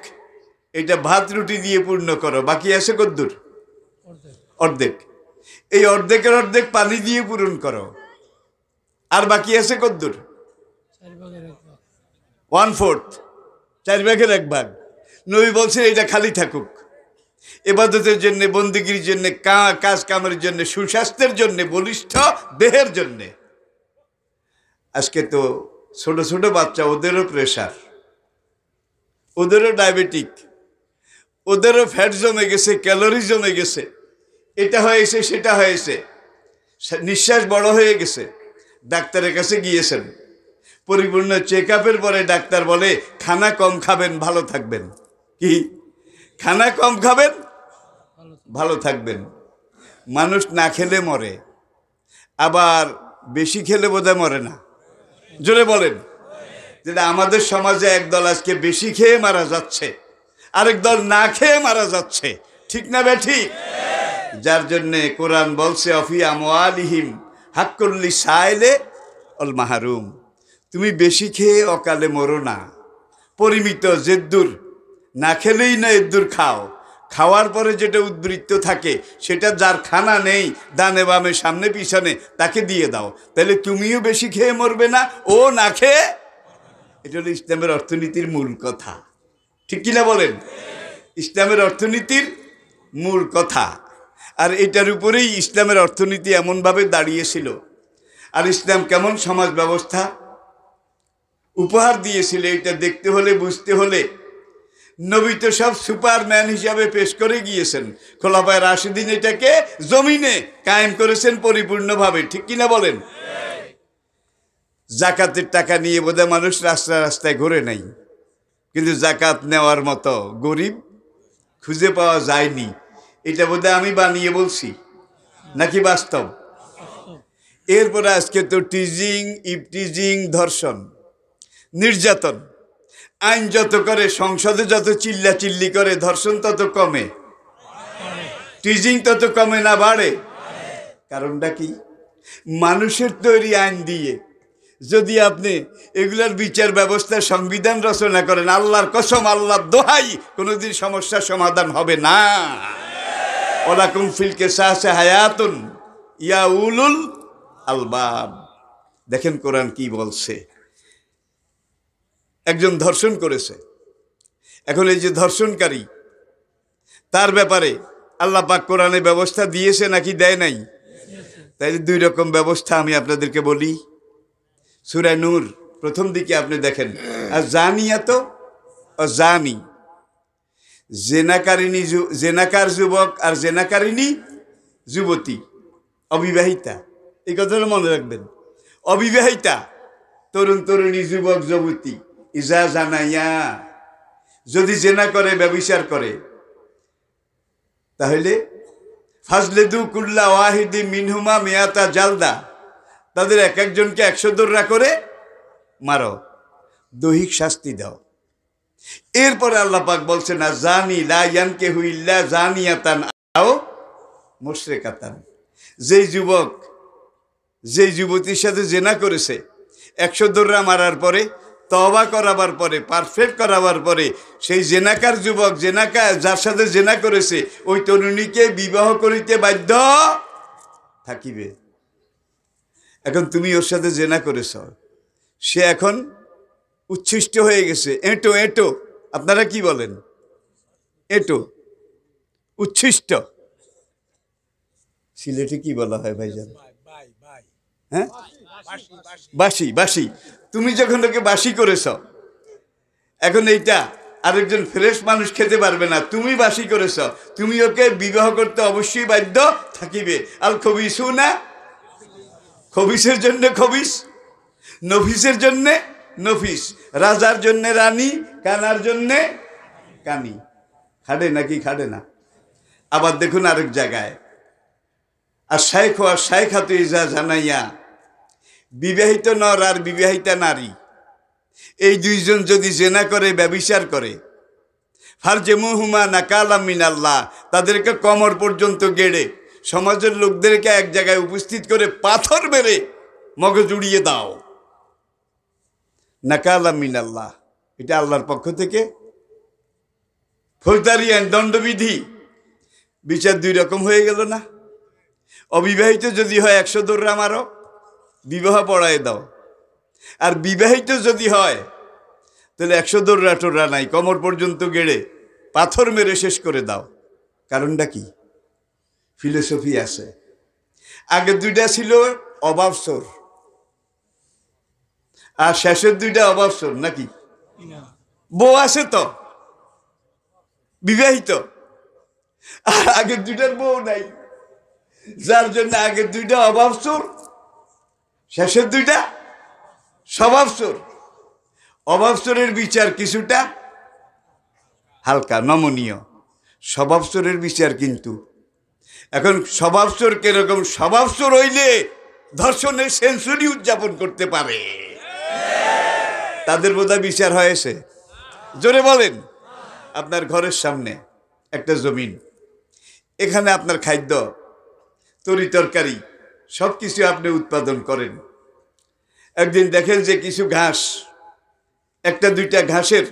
[SPEAKER 1] এটা ভাত রুটি দিয়ে পূর্ণ করো, বাকি আছে কদ্দুর? অর্ধেক। এই অর্ধেকের অর্ধেক পানি দিয়ে পূরণ করো, আর বাকি আছে কদ্দুর? 1/4, 4/1 নবী বলছেন এটা খালি থাকুক, ইবাদতের জন্য, বন্দেগীর জন্য, কাজ কামের জন্য, সুস্বাস্থ্যের জন্য, বলিষ্ঠ দেহের জন্য। আজকে তো ছোট ছোট বাচ্চা, ওদেরও প্রেশার, ওদেরও ডায়াবেটিক, ওদেরও ফ্যাট জমে গেছে, ক্যালোরি জমে গেছে, এটা হয়েছে সেটা হয়েছে, নিঃশ্বাস বড় হয়ে গেছে। ডাক্তারের কাছে গিয়েছেন, পরিপূর্ণ চেক আপের পরে ডাক্তার বলে খানা কম খাবেন, ভালো থাকবেন। কি খানা কম খাবেন, ভালো থাকবেন। মানুষ না খেলে মরে, আবার বেশি খেলে বোধহয় মরে না। জোরে বলেন। যেটা আমাদের সমাজে একদল আজকে বেশি খেয়ে মারা যাচ্ছে, আরেক দল না খেয়ে মারা যাচ্ছে, ঠিক না বেঠিক? যার জন্যে কোরআন বলছে অফি আমওয়ালিহিম হাক্কুল লিসাইলে অল মাহরুম, তুমি বেশি খেয়ে অকালে মরো না, পরিমিত জেদ্দুর, না খেলেই না এদ্দুর খাও, খাওয়ার পরে যেটা উদ্বৃত্ত থাকে সেটা যার খানা নেই, ডানে বামে সামনে পিছনে, তাকে দিয়ে দাও, তাহলে তুমিও বেশি খেয়ে মরবে না, ও না খেয়ে। এটা হলো ইসলামের অর্থনীতির মূল কথা, ঠিক কিনা বলেন? ইসলামের অর্থনীতির মূল কথা। আর এটার উপরেই ইসলামের অর্থনীতি এমনভাবে দাঁড়িয়েছিল। আর ইসলাম কেমন সমাজ ব্যবস্থা উপহার দিয়েছিল, এটা দেখতে হলে, বুঝতে হলে, নবী তো সব সুপারম্যান হিসাবে পেশ করে গিয়েছেন। খোলাফায়ে রাশিদিন এটাকে জমিনে কায়েম করেছেন পরিপূর্ণভাবে, ঠিক কিনা বলেন? জাকাতের টাকা নিয়ে বোধহয় মানুষ রাস্তায় রাস্তায় ঘুরে নাই, কিন্তু জাকাত নেওয়ার মতো গরিব খুঁজে পাওয়া যায়নি। এটা বোধহয় আমি বানিয়ে বলছি নাকি বাস্তব? এরপরে আজকে তো টিজিং, ইপটিজিং, ধর্ষণ, নির্যাতন, আইন যত করে, সংসদে যত চিল্লা চিল্লি করে, ধর্ষণ তত কমে, টিজিং তত কমে না বাড়ে। কারণটা কি? মানুষের তৈরি আইন দিয়ে যদি আপনি এগুলার বিচার ব্যবস্থা, সংবিধান রচনা করেন, আল্লাহর কসম, আল্লাহর দোহাই, কোনোদিন সমস্যার সমাধান হবে না। ওয়ালাকুম ফিল কিসাসি হায়াতুন ইয়া উলুল আলবাব। দেখেন কোরআন কি বলছে। একজন ধর্ষণ করেছে, এখন এই যে ধর্ষণকারী, তার ব্যাপারে আল্লাহ পাক কোরআনে ব্যবস্থা দিয়েছে নাকি দেয় নাই? তাই 2 রকম ব্যবস্থা আমি আপনাদেরকে বলি। সূরা নূর প্রথম দিকে আপনি দেখেন, আর জানিয়াত ও জানি, জেনাকারিনী, জেনাকার যুবক আর জেনাকারিনী যুবতী, অবিবাহিতা, এই কথাটা মনে রাখবেন। অবিবাহিতা তরুণ তরুণী, যুবক যুবতী, ইজা জানাইয়া, যদি জেনা করে, ব্যভিচার করে, তাহলে ফাজলেদু কুল্লা ওয়াহিদি মিনহুমা মিয়াতা জালদা, তাদের এক একজনকে 100 দোররা করে মারো, দৈহিক শাস্তি দাও। এরপরে আল্লাহ পাক বলছেন, না জানি লা ইয়ানকিহু ইল্লা জানিয়াতান আও মুশরিকাতান, যেই যুবক যেই যুবতীর সাথে জেনা করেছে, 100 দোররা মারার পরে, তওবা করাবার পরে, পারফেক্ট করাবার পরে, সেই জেনাকার যুবক, জেনাকার যার সাথে জেনা করেছে, ওই তরুণীকে বিবাহ করিতে বাধ্য থাকিবে। এখন তুমি ওর সাথে জেনা করেছ, সে এখন উচ্ছিষ্ট হয়ে গেছে, এঁটো এঁটো, আপনারা কি বলেন? এঁটো, উচ্ছিষ্ট, সিলেটে কি বলা হয় ভাইজান? হ্যাঁ, বাসি। বাসি। তুমি যখন ওকে বাসি করেছ, এখন এইটা আরেকজন ফ্রেশ মানুষ খেতে পারবে না, তুমি বাসি করেছ, তুমি ওকে বিবাহ করতে অবশ্যই বাধ্য থাকিবে। আল খবিসুনা, খবিসের জন্য খবিস, নফিসের জন্যে নফিস, রাজার জন্যে রানী, কানার জন্যে কানি। খাড়ে নাকি খাড়ে না? আবার দেখুন আরেক জায়গায়, আর শাইখ আর শাইখাতু ইজা জানাইয়া, বিবাহিত নর আর বিবাহিতা নারী, এই 2 জন যদি জেনা করে, ব্যভিচার করে, ফারজেমুহুমা নাকালাম মিনাল্লাহ, তাদেরকে কমর পর্যন্ত গেড়ে সমাজের লোকদেরকে এক জায়গায় উপস্থিত করে পাথর মেরে মগজ উড়িয়ে দাও। নাকালাম মিনাল্লাহ, এটা আল্লাহর পক্ষ থেকে ফৌজদারি আইন, দণ্ডবিধি। বিচার দুই রকম হয়ে গেল না? অবিবাহিত যদি হয় 100 দৌড়া মারো, বিবাহ পড়ায় দাও। আর বিবাহিত যদি হয় তাহলে 100 দৌড়া টোড়া নাই, কোমর পর্যন্ত গেড়ে পাথর মেরে শেষ করে দাও। কারণটা কি? ফিলোসফি আছে। আগে দুইটা ছিল অভাবসর, আর শেষের দুইটা অভাবসর নাকি? বউ আছে তো বিবাহিত, আর আগের দুইটার বউ নাই, যার জন্য আগের দুইটা অভাবসর, শেষের দুইটা স্বভাবসর। অভাবসরের বিচার কিছুটা হালকা নমনীয়, স্বভাবসরের বিচার কিন্তু এখন স্বভাবসর কিরকম? স্বভাবসর হইলে ধর্ষণের সেঞ্চুরি উদযাপন করতে পারে, তাদের বোধহয় বিচার হয়েছে। জোরে বলেন। আপনার ঘরের সামনে একটা জমিন, এখানে আপনার খাদ্য, তরি তরকারি সব কিছু আপনি উৎপাদন করেন। একদিন দেখেন যে কিছু ঘাস, একটা দুইটা ঘাসের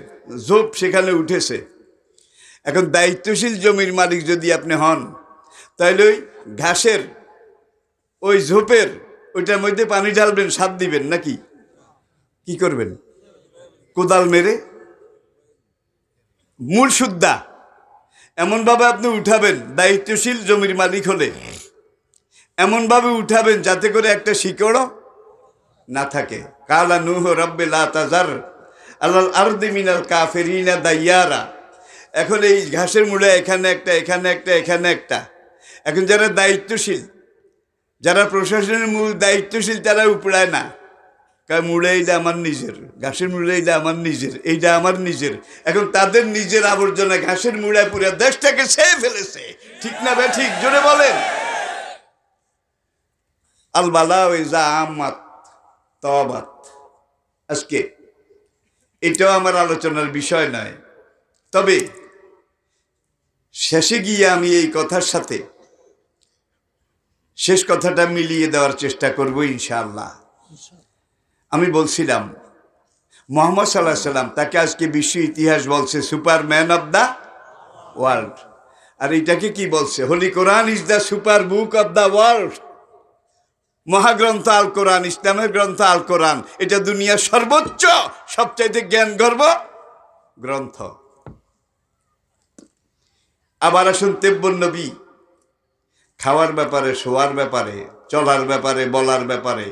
[SPEAKER 1] ঝোপ সেখানে উঠেছে। এখন দায়িত্বশীল জমির মালিক যদি আপনি হন, তাহলে ওই ঘাসের ওই ঝোপের ওইটার মধ্যে পানি ঢালবেন, সার দিবেন নাকি? কি করবেন? কোদাল মেরে মূল সুদ্ধা এমনভাবে আপনি উঠাবেন, দায়িত্বশীল জমির মালিক হলে এমনভাবে উঠাবেন যাতে করে একটা শিকড়ও না থাকে। কালা নূহ রব্বে লা তাজার আলাল আরদি মিনাল কাফিরিনা দাইয়ারা। এখন এই ঘাসের মূলে এখানে একটা, এখানে একটা, এখানে একটা। এখন যারা দায়িত্বশীল, যারা প্রশাসনের মূল দায়িত্বশীল, তারা উপড়ায় না, কারণ মূলে এইটা আমার নিজের, ঘাসের মূলে এইটা আমার নিজের, এইটা আমার নিজের। এখন তাদের নিজের আবর্জনা ঘাসের মূলায় পুরো দেশটাকে ছেয়ে ফেলেছে। ঠিক না বে ঠিক? জোরে বলেন। আল বালা ওয়াইজা আম্মাত তওবাত। আজকে এটাও আমার আলোচনার বিষয় নয়, তবে শেষে গিয়ে আমি এই কথার সাথে শেষ কথাটা মিলিয়ে দেওয়ার চেষ্টা করব ইনশাআল্লাহ। আমি বলছিলাম মুহাম্মদ সাল্লাল্লাহু আলাইহি সাল্লাম, তাকে আজকে বিশ্ব ইতিহাস বলছে সুপারম্যান অব দ্য ওয়ার্ল্ড। আর এটাকে কি বলছে? Holy Quran is the super book of the world. মহাগ্রন্থ আল কোরআন, ইসলামের গ্রন্থ আল কোরআন, এটা দুনিয়ার সর্বোচ্চ সবচাইতে জ্ঞান গর্ব গ্রন্থ। আবার আসুন তেব্বন নবী, খাওয়ার ব্যাপারে, শোয়ার ব্যাপারে, চলার ব্যাপারে, বলার ব্যাপারে,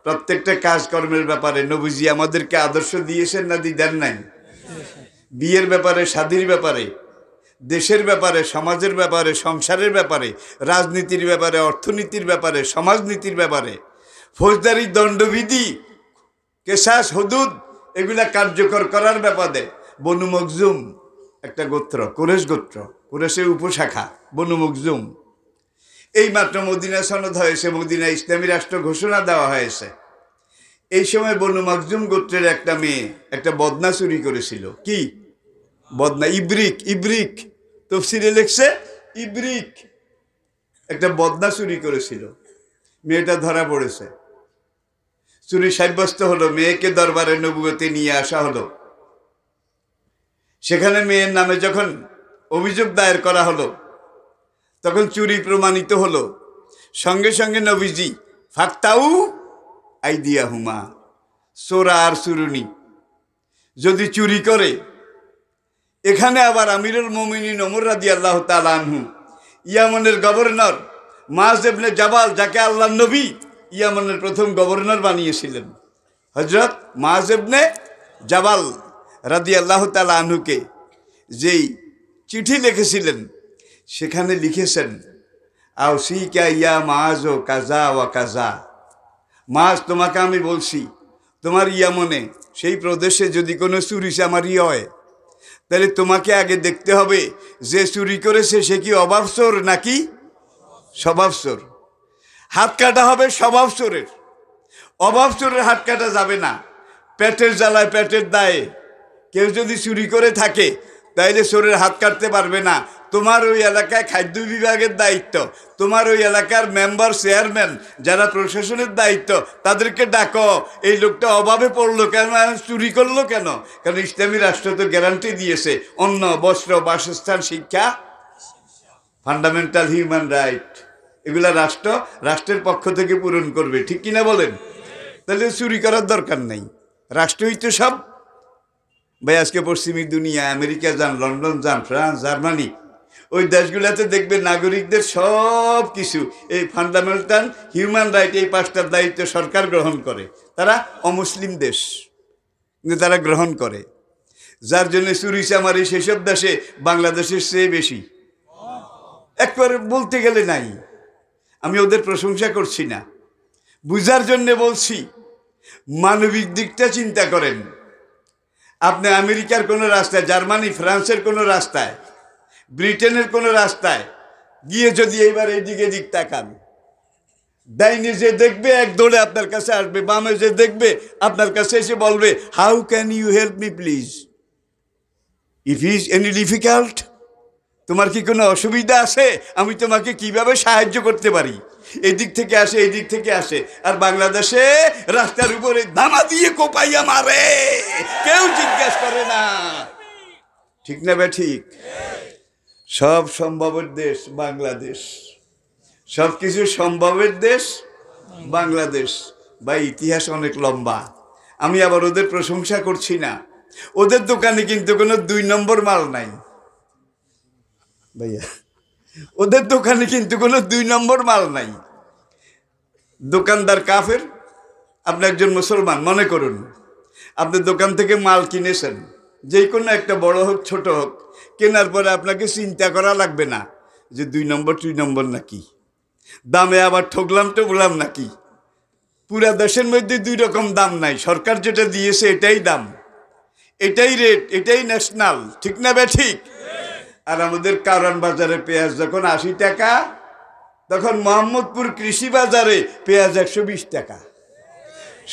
[SPEAKER 1] প্রত্যেকটা কাজকর্মের ব্যাপারে নবীজি আমাদেরকে আদর্শ দিয়েছেন না দেন নাই? বিয়ের ব্যাপারে, শাদীর ব্যাপারে, দেশের ব্যাপারে, সমাজের ব্যাপারে, সংসারের ব্যাপারে, রাজনীতির ব্যাপারে, অর্থনীতির ব্যাপারে, সমাজনীতির ব্যাপারে, ফৌজদারি দণ্ডবিধি, কেসাস, হুদুদ এগুলা কার্যকর করার ব্যাপারে বনু মখজুম একটা গোত্র, কুরেশ গোত্র, কুরেশের উপশাখা বনু মখজুম, এই মাত্র মদিনা সনদ হয়েছে, মদিনা ইসলামী রাষ্ট্র ঘোষণা দেওয়া হয়েছে। এই সময় বনু মখজুম গোত্রের একটা মেয়ে একটা বদনা চুরি করেছিল। কি বদনা? ইব্রিক। ইব্রিক তফসিরে লেখছে ইব্রিক, একটা বদনা চুরি করেছিল। মেয়েটা ধরা পড়েছে, চুরি সাব্যস্ত হলো, মেয়েকে দরবারে নবুয়তে নিয়ে আসা হলো। সেখানে মেয়ের নামে যখন অভিযোগ দায়ের করা হলো, তখন চুরি প্রমাণিত হলো। সঙ্গে সঙ্গে নবীজি ফাক্তাউ আইদিয়াহুমা, চোরা আর চুরুনি যদি চুরি করে, এখানে আবার আমিরুল মুমিনিন ওমর রাদিয়াল্লাহু তাআলা আনহু, ইয়ামানের গভর্নর মুআয ইবনে জাবাল, যাকে আল্লাহর নবী ইয়ামানের প্রথম গভর্নর বানিয়েছিলেন, হযরত মুআয ইবনে জাবাল রাদিয়াল্লাহু তাআলা আনহুকে যেই চিঠি লিখেছিলেন, সেখানে লিখেছেন আউসিকা ইয়া মুআয কাজা ওয়া কাজা। মুআয, তোমাকে আমি বলছি, তোমার ইয়ামনে সেই প্রদেশে যদি কোনো চুরি চামারি হয়, তাহলে তোমাকে আগে দেখতে হবে যে চুরি করেছে সে কি অভাবচোর নাকি স্বভাবচোর। হাত কাটা হবে স্বভাবচোরের, অভাবচোরের হাত কাটা যাবে না। পেটের জ্বালায়, পেটের দায়ে কেউ যদি চুরি করে থাকে, তাইলে চোরের হাত কাটতে পারবে না। তোমার ওই এলাকায় খাদ্য বিভাগের দায়িত্ব, তোমার ওই এলাকার মেম্বার চেয়ারম্যান যারা প্রশাসনের দায়িত্ব, তাদেরকে ডাকো। এই লোকটা অভাবে পড়লো কেন, চুরি করলো কেন? কারণ ইসলামী রাষ্ট্র তো গ্যারান্টি দিয়েছে অন্ন, বস্ত্র, বাসস্থান, শিক্ষা, ফান্ডামেন্টাল হিউম্যান রাইট, এগুলা রাষ্ট্রের পক্ষ থেকে পূরণ করবে। ঠিক কিনা বলেন? তাহলে চুরি করার দরকার নাই, রাষ্ট্রই তো সব। ভাই আজকে পশ্চিমী দুনিয়া, আমেরিকা যান, লন্ডন যান, ফ্রান্স, জার্মানি, ওই দেশগুলোতে দেখবে নাগরিকদের সব কিছু এই ফান্ডামেন্টাল হিউম্যান রাইট, এই 5টার দায়িত্ব সরকার গ্রহণ করে। তারা অমুসলিম দেশ, কিন্তু তারা গ্রহণ করে। যার জন্য চুরি চামারি সেসব দেশে বাংলাদেশের চেয়ে বেশি। একবারে বলতে গেলে নাই। আমি ওদের প্রশংসা করছি না, বুঝার জন্যে বলছি। মানবিক দিকটা চিন্তা করেন। আপনি আমেরিকার কোনো রাস্তায়, জার্মানি, ফ্রান্সের কোনো রাস্তায়, ব্রিটেনের কোনো রাস্তায় গিয়ে যদি এইবার এইদিকে দিক তাকান, ডাইনে যে দেখবে এক দৌড়ে আপনার কাছে আসবে, বামে যে দেখবে আপনার কাছে এসে বলবে, how can you help me please, if is any difficult, তোমার কি কোনো অসুবিধা আছে, আমি তোমাকে কিভাবে সাহায্য করতে পারি, এই দিক থেকে আসে, এই দিক থেকে আসে। আর বাংলাদেশে রাস্তার উপরে ধামা দিয়ে কোপাইয়া মারে, কেউ জিজ্ঞেস করে না। ঠিক না বে ঠিক? সব সম্ভবের দেশ বাংলাদেশ, সব কিছু সম্ভবের দেশ বাংলাদেশ। ভাই ইতিহাস অনেক লম্বা, আমি আবার ওদের প্রশংসা করছি না। ওদের দোকানে কিন্তু কোনো 2 নম্বর মাল নাই ভাইয়া, ওদের দোকানে কিন্তু কোনো 2 নম্বর মাল নাই। দোকানদার কাফের, আপনি একজন মুসলমান, মনে করুন আপনি দোকান থেকে মাল কিনেছেন, যে কোনো একটা, বড় হোক ছোট হোক, কেনার পরে আপনাকে চিন্তা করা লাগবে না যে 2 নম্বর 3 নম্বর নাকি, দামে আবার ঠকলাম টকলাম নাকি। পুরা দেশের মধ্যে 2 রকম দাম নাই, সরকার যেটা দিয়েছে এটাই দাম, এটাই রেট, এটাই ন্যাশনাল। ঠিক না বে ঠিক? আর আমাদের কারণ বাজারে পেঁয়াজ যখন 80 টাকা, তখন মোহাম্মদপুর কৃষি বাজারে পেঁয়াজ 120 টাকা।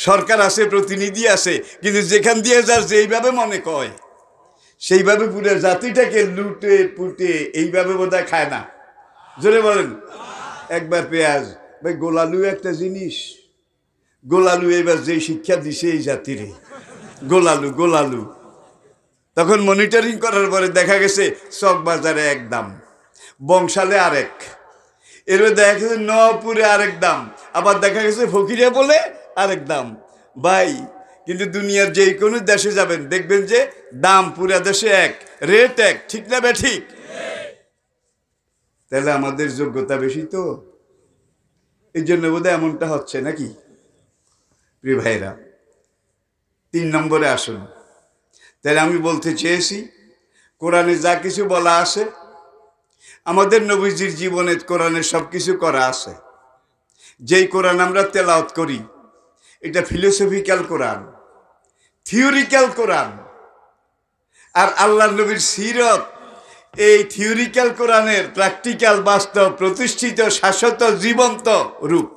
[SPEAKER 1] সরকার আছে, প্রতিনিধি আছে, কিন্তু যেখান দিয়ে যার যেইভাবে মনে কয় সেইভাবে পুরো জাতিটাকে লুটে পুটে এইভাবে বোধহয় খায় না। জোরে বলেন। একবার পেঁয়াজ, ভাই গোলালু একটা জিনিস, গোলালু এবার যে শিক্ষা দিছে এই জাতিরে, গোলালু গোলালু। তখন মনিটরিং করার পরে দেখা গেছে চক বাজারে এক দাম, বংশালে আরেক, এরপর দেখা গেছে নপুরে আরেক দাম, আবার দেখা গেছে ফকিরে বলে আরেক দাম। ভাই কিন্তু দুনিয়ার যে কোনো দেশে যাবেন দেখবেন যে দাম পুরা দেশে এক, রেট এক। ঠিক না বে ঠিক? তাহলে আমাদের যোগ্যতা বেশি তো, এই জন্য বোধহয় এমনটা হচ্ছে নাকি? প্রিয় ভাইরা, 3 নম্বরে আসুন। তাহলে আমি বলতে চেয়েছি, কোরআনে যা কিছু বলা আছে, আমাদের নবীজির জীবনে কোরআনে সব কিছু করা আছে। যেই কোরআন আমরা তেলাওয়াত করি, এটা ফিলোসফিক্যাল কোরআন, থিওরিক্যাল কোরআন। আর আল্লাহর নবীর সিরত এই থিওরিক্যাল কোরআনের প্র্যাকটিক্যাল, বাস্তব, প্রতিষ্ঠিত, শাশ্বত, জীবন্ত রূপ।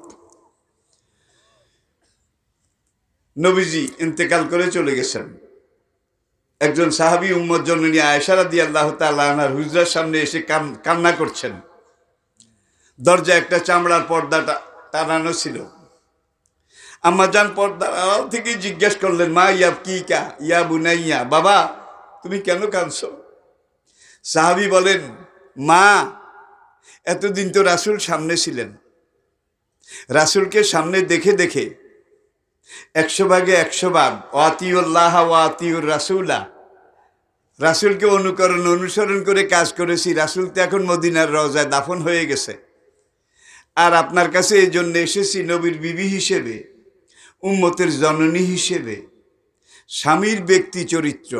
[SPEAKER 1] নবীজি ইন্তেকাল করে চলে গেছেন। একজন সাহাবী উম্মত জননী আয়েশা রাদিয়াল্লাহু তাআলা আনহার হুজরার সামনে এসে কান্না করছেন। দরজা একটা চামড়ার পর্দা টানানো ছিল। আম্মাজান পর্দার আড়াল থেকে জিজ্ঞেস করলেন, মা ইয়া কি কা ইয়া বুনাইয়া, বাবা তুমি কেন কাঁদছো? সাহাবী বলেন, মা এতদিন তো রাসূল সামনে ছিলেন, রাসূলকে সামনে দেখে দেখে 100 ভাগে 100 ভাগ ওয়াতিউল্লাহ ওয়া আতিউর রাসূলা, রাসূলকে অনুসরণ করে কাজ করেছি। রাসূল তো এখন মদিনার রওজায় দাফন হয়ে গেছে। আর আপনার কাছে এই জন্য এসেছি নবীর বিবি হিসেবে, উম্মতের জননী হিসেবে, স্বামীর ব্যক্তি চরিত্র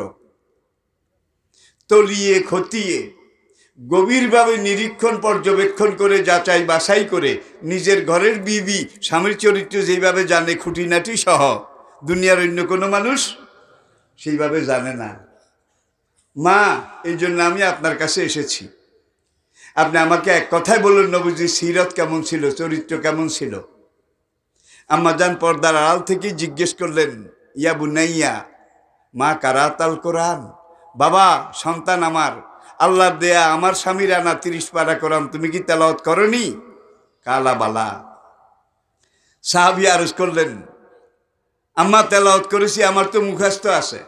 [SPEAKER 1] তলিয়ে খতিয়ে গভীরভাবে নিরীক্ষণ পর্যবেক্ষণ করে যাচাই বাছাই করে নিজের ঘরের বিবি স্বামীর চরিত্র যেইভাবে জানে খুঁটিনাটি সহ, দুনিয়ার অন্য কোনো মানুষ সেইভাবে জানে না। মা এই জন্য আমি আপনার কাছে এসেছি, আপনি আমাকে এক কথায় বলুন নবীজির সিরত কেমন ছিল, চরিত্র কেমন ছিল। আম্মাজান পর্দার আড়াল থেকে জিজ্ঞেস করলেন, ইয়া বুনাইয়া মা কারাতাল কোরআন, বাবা সন্তান আমার, আল্লাহর দেয়া আমার স্বামীর আনা 30 পারা কোরআন তুমি কি তেলাওয়াত করনি? কালা বালা। সাহাবী আরজ করলেন, আম্মা তেলাওয়াত করেছি, আমার তো মুখস্থ আছে।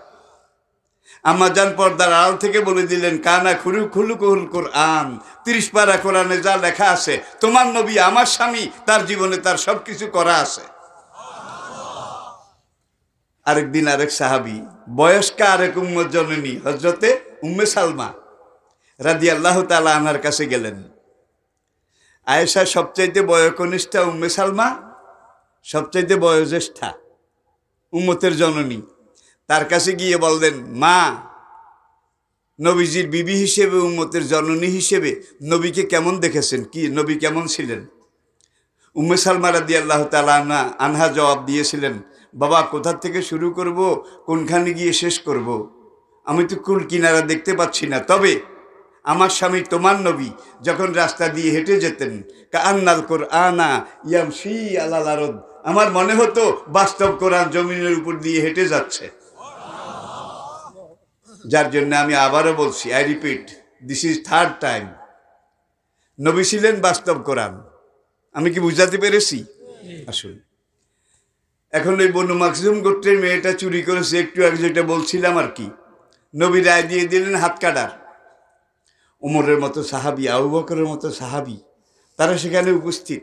[SPEAKER 1] আম্মা জান পর্দার আড়াল থেকে বলে দিলেন, কানা খুলুকুল কোরআন, 30 পারা কোরআনে যা লেখা আছে তোমার নবী আমার স্বামী তার জীবনে তার সবকিছু করা আছে। আরেকদিন আরেক সাহাবী বয়স্কা আরেক উম্মত জননী হযরতে উম্মে সালমা রাদিয়াল্লাহু তাআলা আনহার কাছে গেলেন। আয়েশা সবচাইতে বয়োকনিষ্ঠা, উম্মে সালমা সবচাইতে বয়োজ্যেষ্ঠা, উম্মতের জননী। তার কাছে গিয়ে বললেন, মা, নবীজির বিবি হিসেবে, উম্মতের জননী হিসেবে নবীকে কেমন দেখেছেন, কি নবী কেমন ছিলেন? উম্মে সালমা রাদিয়াল্লাহু তাআলা আনহা জবাব দিয়েছিলেন, বাবা কোথা থেকে শুরু করব, কোনখানে গিয়ে শেষ করব? আমি তো কুল কিনারা দেখতে পাচ্ছি না। তবে আমার স্বামী তোমার নবী যখন রাস্তা দিয়ে হেঁটে যেতেন, কাআন্নাল কুরআনা ইয়ামশি আলাল আরদ, আমার মনে হতো বাস্তব কোরআন জমিনের উপর দিয়ে হেঁটে যাচ্ছে। যার জন্য আমি আবারও বলছি, I repeat, this is third time, নবী ছিলেন বাস্তব কোরআন। আমি কি বুঝাতে পেরেছি? আসুন, এখন ওই বনু মাকজুম গোত্রের মেয়েটা চুরি করেছে, একটু আগে যেটা বলছিলাম আর কি, নবী রায় দিয়ে দিলেন হাত কাটার। উমরের মতো সাহাবী, আবু বকরের মতো সাহাবী তারা সেখানে উপস্থিত।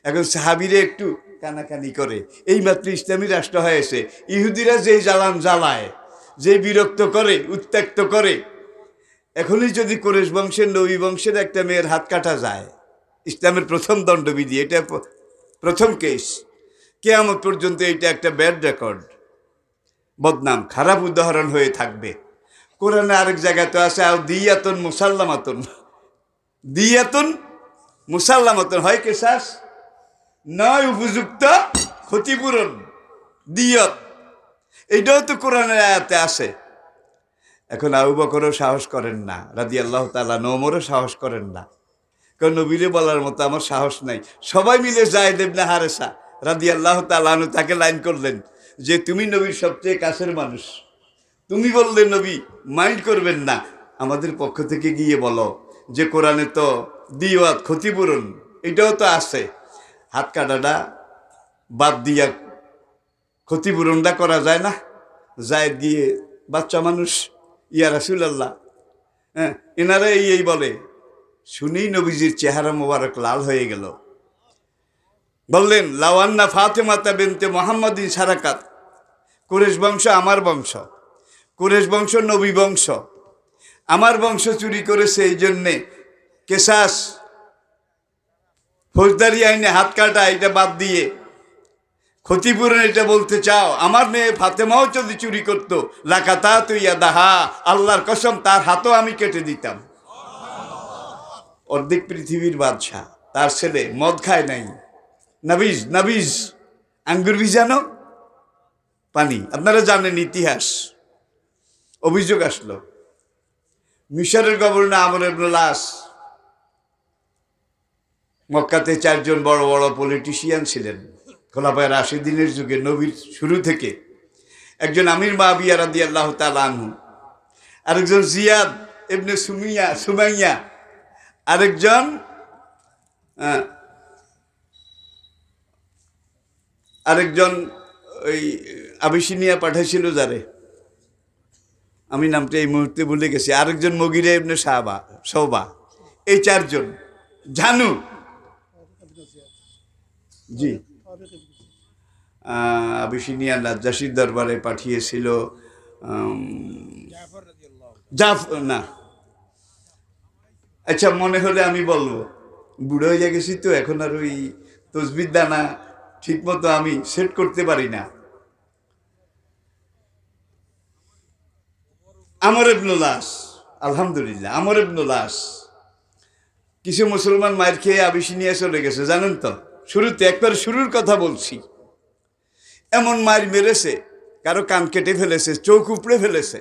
[SPEAKER 1] এখন সাহাবীরা একটু কানাকানি করে, এইমাত্র ইসলামী রাষ্ট্র হয়েছে, ইহুদিরা যেই জ্বালান জ্বালায়, যে বিরক্ত করে, উত্ত্যক্ত করে, এখনই যদি কুরাইশ বংশের, নবী বংশের একটা মেয়ের হাত কাটা যায়, ইসলামের প্রথম দণ্ডবিধি, এটা প্রথম কেস, কিয়ামত পর্যন্ত এটা একটা ব্যাড রেকর্ড, বদনাম, খারাপ উদাহরণ হয়ে থাকবে। কোরআনে আরেক জায়গায় তো আছে, আও দিয়াতুন মুসাল্লামাতুন, দিয়াতুন মুসাল্লামাতুন, হয় কেসাস নয় উপযুক্ত ক্ষতিপূরণ, দিয়ত, এইটাও তো কোরআনের আয়াতে আছে। এখন আবু বকরও সাহস করেন না রাদিয়াল্লাহু তাআলা, ওমরও সাহস করেন না, কারণ নবীরে বলার মতো আমার সাহস নাই। সবাই মিলে যায়েদ ইবনে হারেসা রাদিয়াল্লাহু তাআলা আনহু তাকে লাইন করলেন যে তুমি নবীর সবচেয়ে কাছের মানুষ, তুমি বললে নবী মাইন্ড করবেন না, আমাদের পক্ষ থেকে গিয়ে বলো যে কোরআনে তো দিওয়াত, ক্ষতিপূরণ, এটাও তো আছে, হাত কাটাটা বাদ দিয়া ক্ষতিপূরণটা করা যায় না? জায়েদ গিয়ে, বাচ্চা মানুষ, ইয়া রাসূলুল্লাহ, হ্যাঁ, এনারা এই বলে, শুনেই নবীজির চেহারা মোবারক লাল হয়ে গেল। বললেন, লাওয়ান্না ফাতেমাতা বিনতে মুহাম্মাদিন সারাকাত, কুরাইশ বংশ আমার বংশ, কুরাইশ বংশ নবী বংশ, আমার বংশ চুরি করেছে, এই জন্যে কেসাস, ফৌজদারি আইনে হাত কাটা, এটা বাদ দিয়ে ক্ষতিপূরণ এটা বলতে চাও? আমার মেয়ে ফাতেমাও যদি চুরি করতো, লাকাতা তুইয়া দাহা, আল্লাহর কসম তার হাতও আমি কেটে দিতাম। অর্ধেক পৃথিবীর বাদশাহ, তার ছেলে মদ খায় নাই, নাবিজ, নাবিজ আঙ্গুর ভিজানো পানি, আপনারা জানেন ইতিহাস। অভিযোগ আসলো, মিশরের গভর্নর আমর ইবনে আস, মক্কাতে 4 জন বড় বড় পলিটিশিয়ান ছিলেন খোলাফায়ে রাশিদিনের যুগে, নবীর শুরু থেকে। একজন আমির মুআবিয়া রাদিয়াল্লাহু তাআলা আনহু, আরেকজন জিয়াদ ইবনে সুমাইয়া, আরেকজন ওই আবিসিনিয়া পাঠাইছিল যারে, আমি নামটা এই মুহূর্তে ভুলে গেছি, আরেকজন মুগিরা ইবনে শওবা, এই 4 জন। জানু, জি, আবিসিনিয়া নাজ্জাশীর দরবারে পাঠিয়েছিল না, আচ্ছা মনে হলে আমি বলবো, বুড়ো হয়ে গেছি তো এখন, আর ওই তসবির দানা ঠিক মতো আমি সেট করতে পারি না। আমর ইবনে আস, আলহামদুলিল্লাহ, আমর ইবনে আস। কিছু মুসলমান মায়ের খেয়ে আবিসিনিয়া চলে গেছে, জানেন তো, শুরুতে, একবার শুরুর কথা বলছি। এমন মায়ের মেরেছে, কারো কান কেটে ফেলেছে, চোখ উপড়ে ফেলেছে,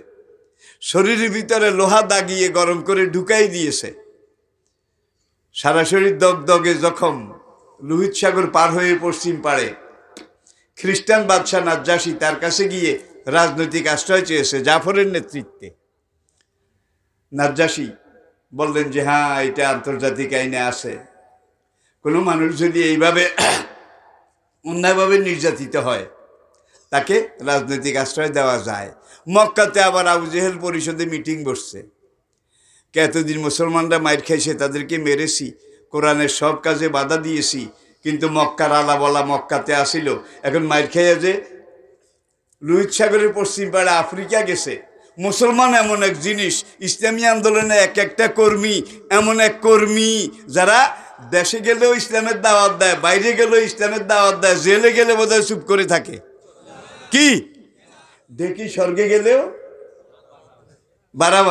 [SPEAKER 1] শরীরের ভিতরে লোহা দাগিয়ে গরম করে ঢুকাই দিয়েছে, সারা শরীর দগদগে জখম। লোহিত সাগর পার হয়ে পশ্চিম পাড়ে খ্রিস্টান বাদশাহ নাজ্জাশী তার কাছে গিয়ে রাজনৈতিক আশ্রয় চেয়েছে জাফরের নেতৃত্বে। নাজ্জাশী বললেন যে হ্যাঁ, এটা আন্তর্জাতিক আইনে আছে। কোনো মানুষ যদি এইভাবে অন্যায়ভাবে নির্যাতিত হয়, তাকে রাজনৈতিক আশ্রয় দেওয়া যায়। মক্কাতে আবার আবু জেহেল পরিষদে মিটিং বসছে। এতদিন মুসলমানরা মাইর খাইছে, তাদেরকে মেরেছি, কোরআনের সব কাজে বাধা দিয়েছি, কিন্তু মক্কার আলা বলা মক্কাতে আসিল, এখন মাইর খাইয়া যে লোহিত সাগরের পশ্চিম পাড়ে আফ্রিকা গেছে। মুসলমান এমন এক জিনিস, ইসলামী আন্দোলনে এক একটা কর্মী এমন এক কর্মী, যারা দেশে গেলেও ইসলামের দাওয়াত দেয়, বাইরে গেলেও ইসলামের দাওয়াত দেয়, জেলে গেলে বোধহয় চুপ করে থাকে। কি দেখি স্বর্গে গেলেও বাড়া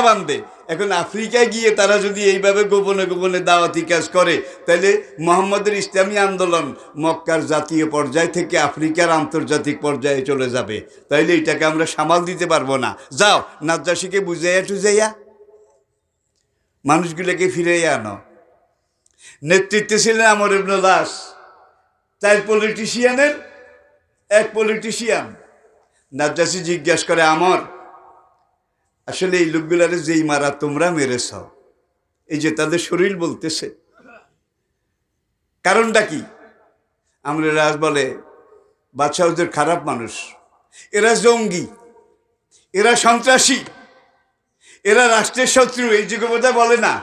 [SPEAKER 1] বান্ধে। এখন আফ্রিকায় গিয়ে তারা যদি এইভাবে গোপনে গোপনে দাওয়াতি কাজ করে, তাহলে মোহাম্মদের ইসলামী আন্দোলন মক্কার জাতীয় পর্যায় থেকে আফ্রিকার আন্তর্জাতিক পর্যায়ে চলে যাবে। তাইলে এটাকে আমরা সামাল দিতে পারবো না। যাও, নাজ্জাশীকে বুঝাইয়া টুজাইয়া মানুষগুলোকে ফিরাইয়া আনো। নেতৃত্বে ছিলেন আমর ইবনে আস, 4 পলিটিশিয়ানের এক পলিটিশিয়ান। নাজ্জাশী জিজ্ঞাসা করে, আমর, আসলে এই লোকগুলারে যেই মারা তোমরা মেরেছ, এই যে তাদের শরীর বলতেছে, কারণটা কি? আমরে রাজ বলে, বাদশাহ ওদের খারাপ মানুষ, এরা জঙ্গি, এরা সন্ত্রাসী, এরা রাষ্ট্রের শত্রু। এই যুগে বোধহয় বলে না,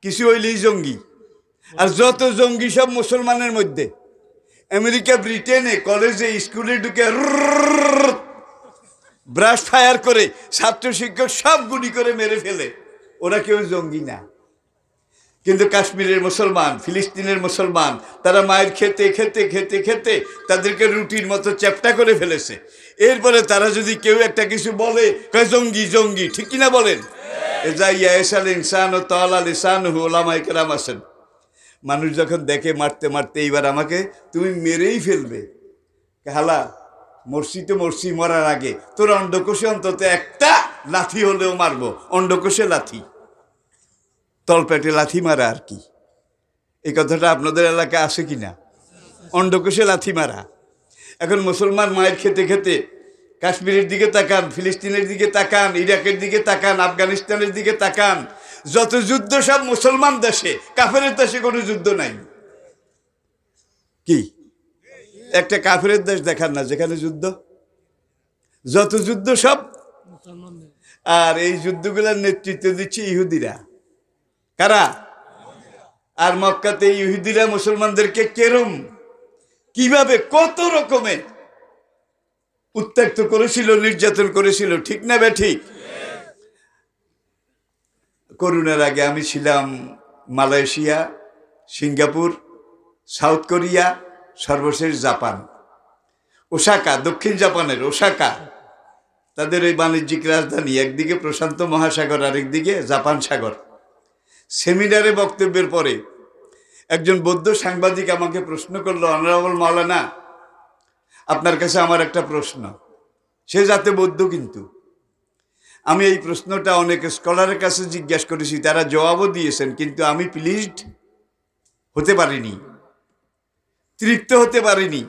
[SPEAKER 1] কিছু হইলেই জঙ্গি। আর যত জঙ্গি সব মুসলমানের মধ্যে। আমেরিকা, ব্রিটেনে কলেজে স্কুলে ঢুকে ব্রাশ ফায়ার করে ছাত্র শিক্ষক সব গুলি করে মেরে ফেলে, ওরা কেউ জঙ্গি না। কিন্তু কাশ্মীরের মুসলমান, ফিলিস্তিনের মুসলমান, তারা মায়ের খেতে খেতে খেতে খেতে তাদেরকে রুটির মতো চ্যাপ্টা করে ফেলেছে। এরপরে তারা যদি কেউ একটা কিছু বলে, কয় জঙ্গি জঙ্গি, ঠিক কিনা বলেন? মানুষ যখন দেখে মারতে মারতে এইবার আমাকে তুমি মেরেই ফেলবে, হালা মরছি তো মরছি, মরার আগে তোর অন্ডকোষে অন্তত একটা লাথি হলেও মারবো। অন্ডকোষে লাথি, তলপেটে লাথি মারা আর কি। এই কথাটা আপনাদের এলাকায় আছে কিনা? অন্ডকোষে লাথি মারা। এখন মুসলমান মায়ের খেতে খেতে কাশ্মীরের দিকে তাকান, ফিলিস্তিনের দিকে তাকান, ইরাকের দিকে তাকান, আফগানিস্তানের দিকে তাকান, যত যুদ্ধ সব মুসলমান দেশে, কাফেরের দেশে কোনো যুদ্ধ নাই। কি একটা কাফেরের দেশ দেখান না যেখানে যুদ্ধ? যত যুদ্ধ সব। আর এই যুদ্ধগুলোর নেতৃত্ব দিচ্ছে ইহুদিরা। কারা? আর মক্কাতে ইহুদিরা মুসলমানদেরকে কেরম কিভাবে কত রকমের উত্ত্যক্ত করেছিল, নির্যাতন করেছিল, ঠিক না বেঠিক? করোনার আগে আমি ছিলাম মালয়েশিয়া, সিঙ্গাপুর, সাউথ কোরিয়া, সর্বশেষ জাপান, ওসাকা, দক্ষিণ জাপানের ওসাকা। তাদের ওই বাণিজ্যিক রাজধানী, একদিকে প্রশান্ত মহাসাগর, আরেকদিকে জাপান সাগর। সেমিনারে বক্তব্যের পরে একজন বৌদ্ধ সাংবাদিক আমাকে প্রশ্ন করলো, অনারেবল মাওলানা, আপনার কাছে আমার একটা প্রশ্ন। সে যাতে বৌদ্ধ, কিন্তু আমি এই প্রশ্নটা অনেক স্কলারের কাছে জিজ্ঞাসা করেছি, তারা জবাবও দিয়েছেন, কিন্তু আমি প্লিজড হতে পারিনি, তৃপ্ত হতে পারিনি।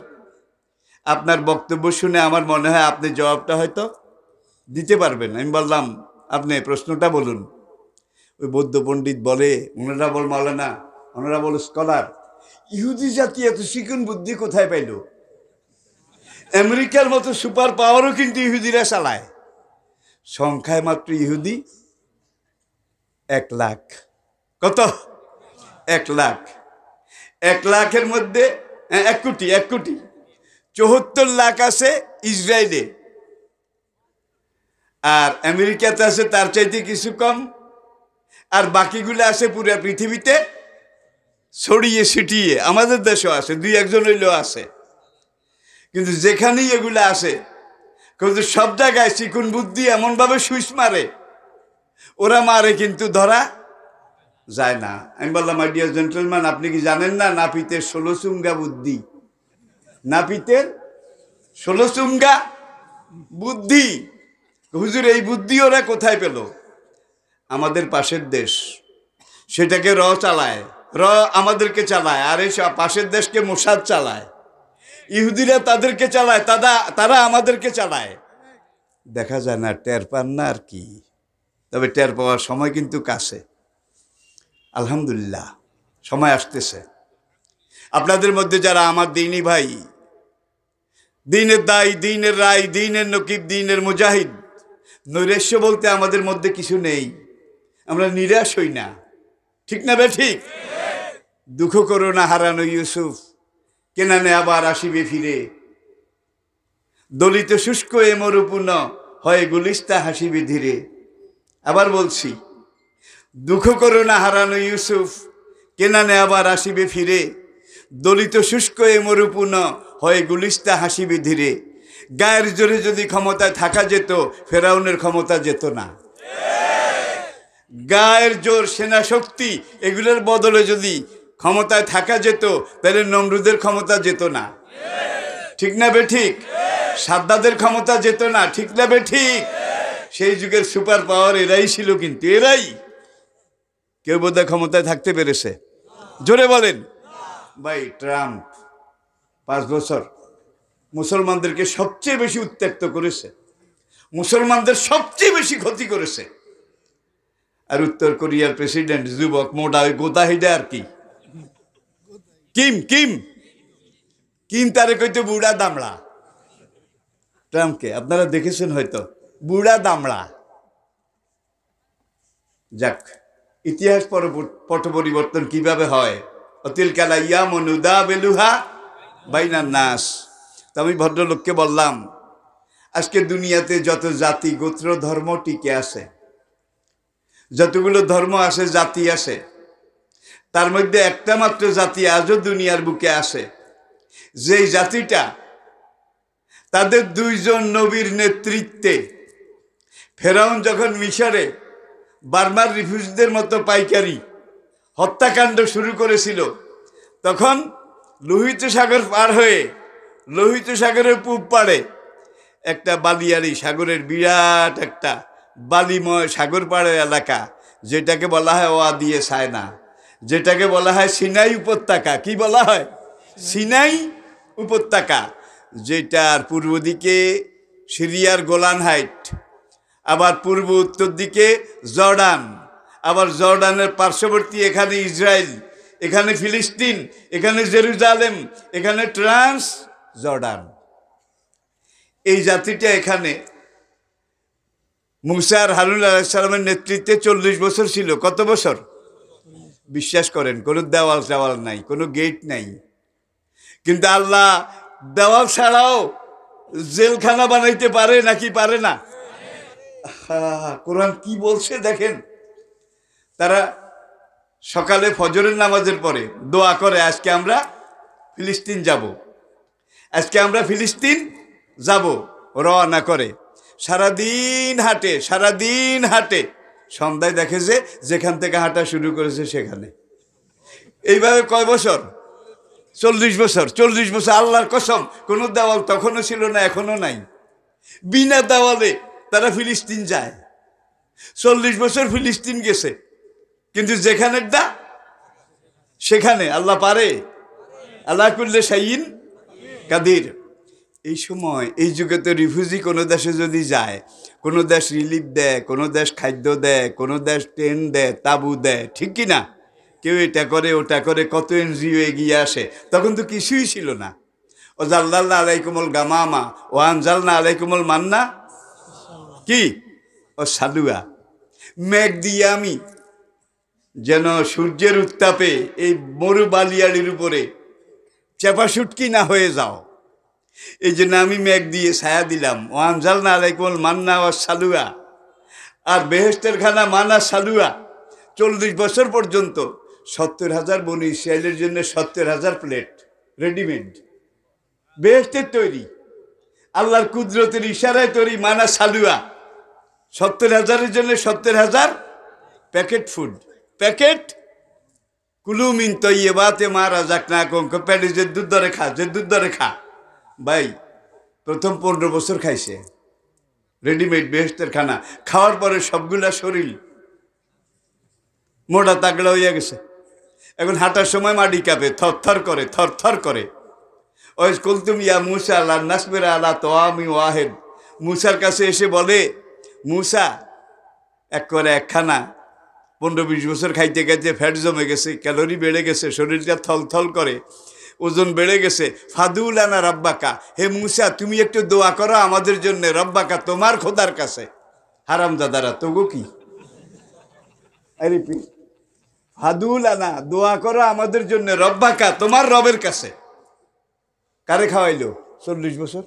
[SPEAKER 1] আপনার বক্তব্য শুনে আমার মনে হয় আপনি জবাবটা হয়তো দিতে পারবেন। আমি বললাম, আপনি প্রশ্নটা বলুন। ওই বৌদ্ধ পণ্ডিত বলে, অনারেবল মাওলানা, অনারেবল স্কলার, ইহুদি জাতি এত চিকন বুদ্ধি কোথায় পাইল? আমেরিকার মতো সুপার পাওয়ারও কিন্তু ইহুদিরা চালায়। সংখ্যায় মাত্র ইহুদি 1 লাখ। কত? 1 লাখ। 1 লাখের মধ্যে 1 কোটি 74 লাখ আছে ইসরায়েলে, আর আমেরিকাতে আছে তার চাইতে কিছু কম, আর বাকিগুলো আছে পুরো পৃথিবীতে ছড়িয়ে ছিটিয়ে। আমাদের দেশেও আছে, 2-1 হইলেও আছে। কিন্তু যেখানেই এগুলো আছে, কিন্তু সব জায়গায় চিকুন বুদ্ধি এমনভাবে সুইচ মারে, ওরা মারে কিন্তু ধরা যায় না। আমি বললাম, মাই ডিয়ার জেন্টলম্যান, আপনি কি জানেন না নাপিতের 16 চুঙ্গা বুদ্ধি? নাপিতের 16 চুঙ্গা বুদ্ধি। হুজুর, এই বুদ্ধি ওরা কোথায় পেল? আমাদের পাশের দেশ সেটাকে চালায়, আমাদেরকে চালায়, আর এই পাশের দেশকে মোসাদ চালায়। ইহুদিরা তাদেরকে চালায়, তারা আমাদেরকে চালায়। দেখা যায় না, টের পান না আর কি। তবে টের পাওয়ার সময় কিন্তু কাছে। আলহামদুলিল্লাহ, সময় আসতেছে। আপনাদের মধ্যে যারা আমার দিনী ভাই, দিনের দায়ী, দিনের রায়, দিনের নকিব, দিনের মুজাহিদ, নৈরাশ্য বলতে আমাদের মধ্যে কিছু নেই। আমরা নিরাশ হই না, ঠিক না বে ঠিক? দুঃখ করো না হারানো ইউসুফ, কেনানে আবার আসিবে ফিরে। দলিত শুষ্ক এ মরুপূর্ণ, হয় গুলিস্তা হাসিবে ধীরে। আবার বলছি, দুঃখ করো না হারানো ইউসুফ, কেনানে আবার আসিবে ফিরে। দলিত শুষ্ক এ মরুপূর্ণ, হয় গুলিস্তা হাসিবে ধীরে। গায়ের জোরে যদি ক্ষমতায় থাকা যেত, ফেরাউনের ক্ষমতা যেত না। গায়ের জোর, সেনা শক্তি, এগুলোর বদলে যদি ক্ষমতায় থাকা যেত, তাহলে নমরুদের ক্ষমতা যেত না, ঠিক না বে ঠিক? সাদ্দাদের ক্ষমতা যেত না, ঠিক না বে ঠিক? সেই যুগের সুপার পাওয়ার এরাই ছিল, কিন্তু এরাই। কেউ বোধহয় ক্ষমতায় থাকতে পেরেছে? জোরে বলেন ভাই। ট্রাম্প 5 বছর মুসলমানদেরকে সবচেয়ে বেশি উত্ত্যক্ত করেছে, মুসলমানদের সবচেয়ে বেশি ক্ষতি করেছে। আর উত্তর কোরিয়ার প্রেসিডেন্ট যুবক, মোটা, ওই গোদা হিডা আর কি, কিম কিম কিম তারে কইতে বুড়া দামড়া। ট্রাম্পকে আপনারা দেখেছেন হয়তো, বুড়া দামড়া। যাক, ইতিহাস পট পরিবর্তন কিভাবে হয়? অতিল কালা ইয়ামুন উদাবিলুহা বাইনান নাস। তো আমি ভদ্রলোককে বললাম, আজকে দুনিয়াতে যত জাতি, গোত্র, ধর্ম টিকে আছে, যতগুলো ধর্ম আছে, জাতি আছে, তার মধ্যে একটা মাত্র জাতি আজও দুনিয়ার বুকে আছে, যেই জাতিটা তাদের 2 জন নবীর নেতৃত্বে ফেরাউন যখন মিশরে বার্মার রিফিউজিদের মতো পাইকারি হত্যাকাণ্ড শুরু করেছিল, তখন লোহিত সাগর পার হয়ে, লোহিত সাগরের পূব পাড়ে একটা বালিয়াড়ি, সাগরের বিরাট একটা বালিময় সাগর পাড়ের এলাকা, যেটাকে বলা হয় ওয়াদিয়ে সায়না, যেটাকে বলা হয় সিনাই উপত্যকা। কি বলা হয়? সিনাই উপত্যকা, যেটার পূর্ব দিকে সিরিয়ার গোলান হাইট, আবার পূর্ব উত্তর দিকে জর্ডান, আবার জর্ডানের পার্শ্ববর্তী এখানে ইসরায়েল, এখানে ফিলিস্তিন, এখানে জেরুজালেম, এখানে ট্রান্স জর্ডান। এই জাতিটা এখানে মুসা আর হারুন আলাইহিস সালামের নেতৃত্বে 40 বছর ছিল। কত বছর? বিশ্বাস করেন, কোনো দেওয়াল টাওয়াল নাই, কোনো গেট নাই, কিন্তু আল্লাহ দেওয়াল ছাড়াও জেলখানা বানাইতে পারে নাকি পারে না? কোরআন কি বলছে দেখেন। তারা সকালে ফজরের নামাজের পরে দোয়া করে, আজকে আমরা ফিলিস্তিন যাব, আজকে আমরা ফিলিস্তিন যাব। রওনা করে, সারাদিন হাঁটে, সারাদিন হাঁটে, সন্ধ্যায় দেখে যে যেখান থেকে হাঁটা শুরু করেছে সেখানে। এইভাবে কয় বছর? 40 বছর। 40 বছর, আল্লাহর কসম, কোনো দেওয়াল তখনও ছিল না, এখনো নাই। বিনা দেওয়ালে তারা ফিলিস্তিন যায়। 40 বছর ফিলিস্তিন গেছে, কিন্তু যেখানেরটা সেখানে আল্লাহ পারে। আল্লাহ কুল্লে শাইইন কাদির। এই সময়, এই যুগে তো রিফিউজি কোনো দেশে যদি যায়, কোনো দেশ রিলিফ দেয়, কোনো দেশ খাদ্য দেয়, কোনো দেশ টেন্ট দেয়, তাঁবু দেয়, ঠিক কি না? কেউ এটা করে, ওটা করে, কত এনজিও এগিয়ে আসে। তখন তো কিছুই ছিল না। ও জাল্লাল্লাহ আলাইকুমুল গামামা ও আনজালনা আলাইকুমুল মান্না, কি ও সালুয়া। মেঘ দিয়ে আমি যেন সূর্যের উত্তাপে এই মরু বালিয়াড়ির উপরে চেপা শুটকি না হয়ে যাও, এই জন্য আমি মেঘ দিয়ে ছায়া দিলাম। ও আনজালনা আলাইকুমুল মান্না ও সালুয়া। আর বেহেশতের খানা মানা সালুয়া। 40 বছর পর্যন্ত 70,000 বনি ইসরায়েলের জন্য 70,000 প্লেট রেডিমেড, বেহেশতের তৈরি, আল্লাহর কুদরতের ইশারায় তৈরি মানা সালুয়া। 70,000-এর জন্য 70,000 প্যাকেট ফুড, প্যাকেট। কুলু মিন তয়্যিবাতি মা রাযাকনাকুম, প্যাডে যে দুধ ধরে খা, যে দুধ ধরে খা। ভাই প্রথম 15 বছর খাইছে রেডিমেড বেহেশতের খানা, খাওয়ার পরে সবগুলা শরীর মোটা তাগড়া হইয়া গেছে। এখন হাঁটার সময় মাটি কাঁপে, থরথর করে, থরথর করে। ওই কুলতুম ইয়া মুসা লা নাসবিরা আলা তাআমি ওয়াহিদ মুসার কাছে এসে বলে, মুসা এক করে একখানা 15-20 বছর খাইতে খাইতে ফ্যাট জমে গেছে, ক্যালোরি বেড়ে গেছে, শরীরটা থলথল করে, ওজন বেড়ে গেছে। ফাদুলানা রব্বাকা, হে মুসা তুমি একটু দোয়া করো আমাদের জন্য, রব্বাকা তোমার খোদার কাছে। হারামজাদারা তবু কি, আরে ফাদুলানা দোয়া করো আমাদের জন্য, রব্বাকা তোমার রবের কাছে। কারে খাওয়াইলো 40 বছর?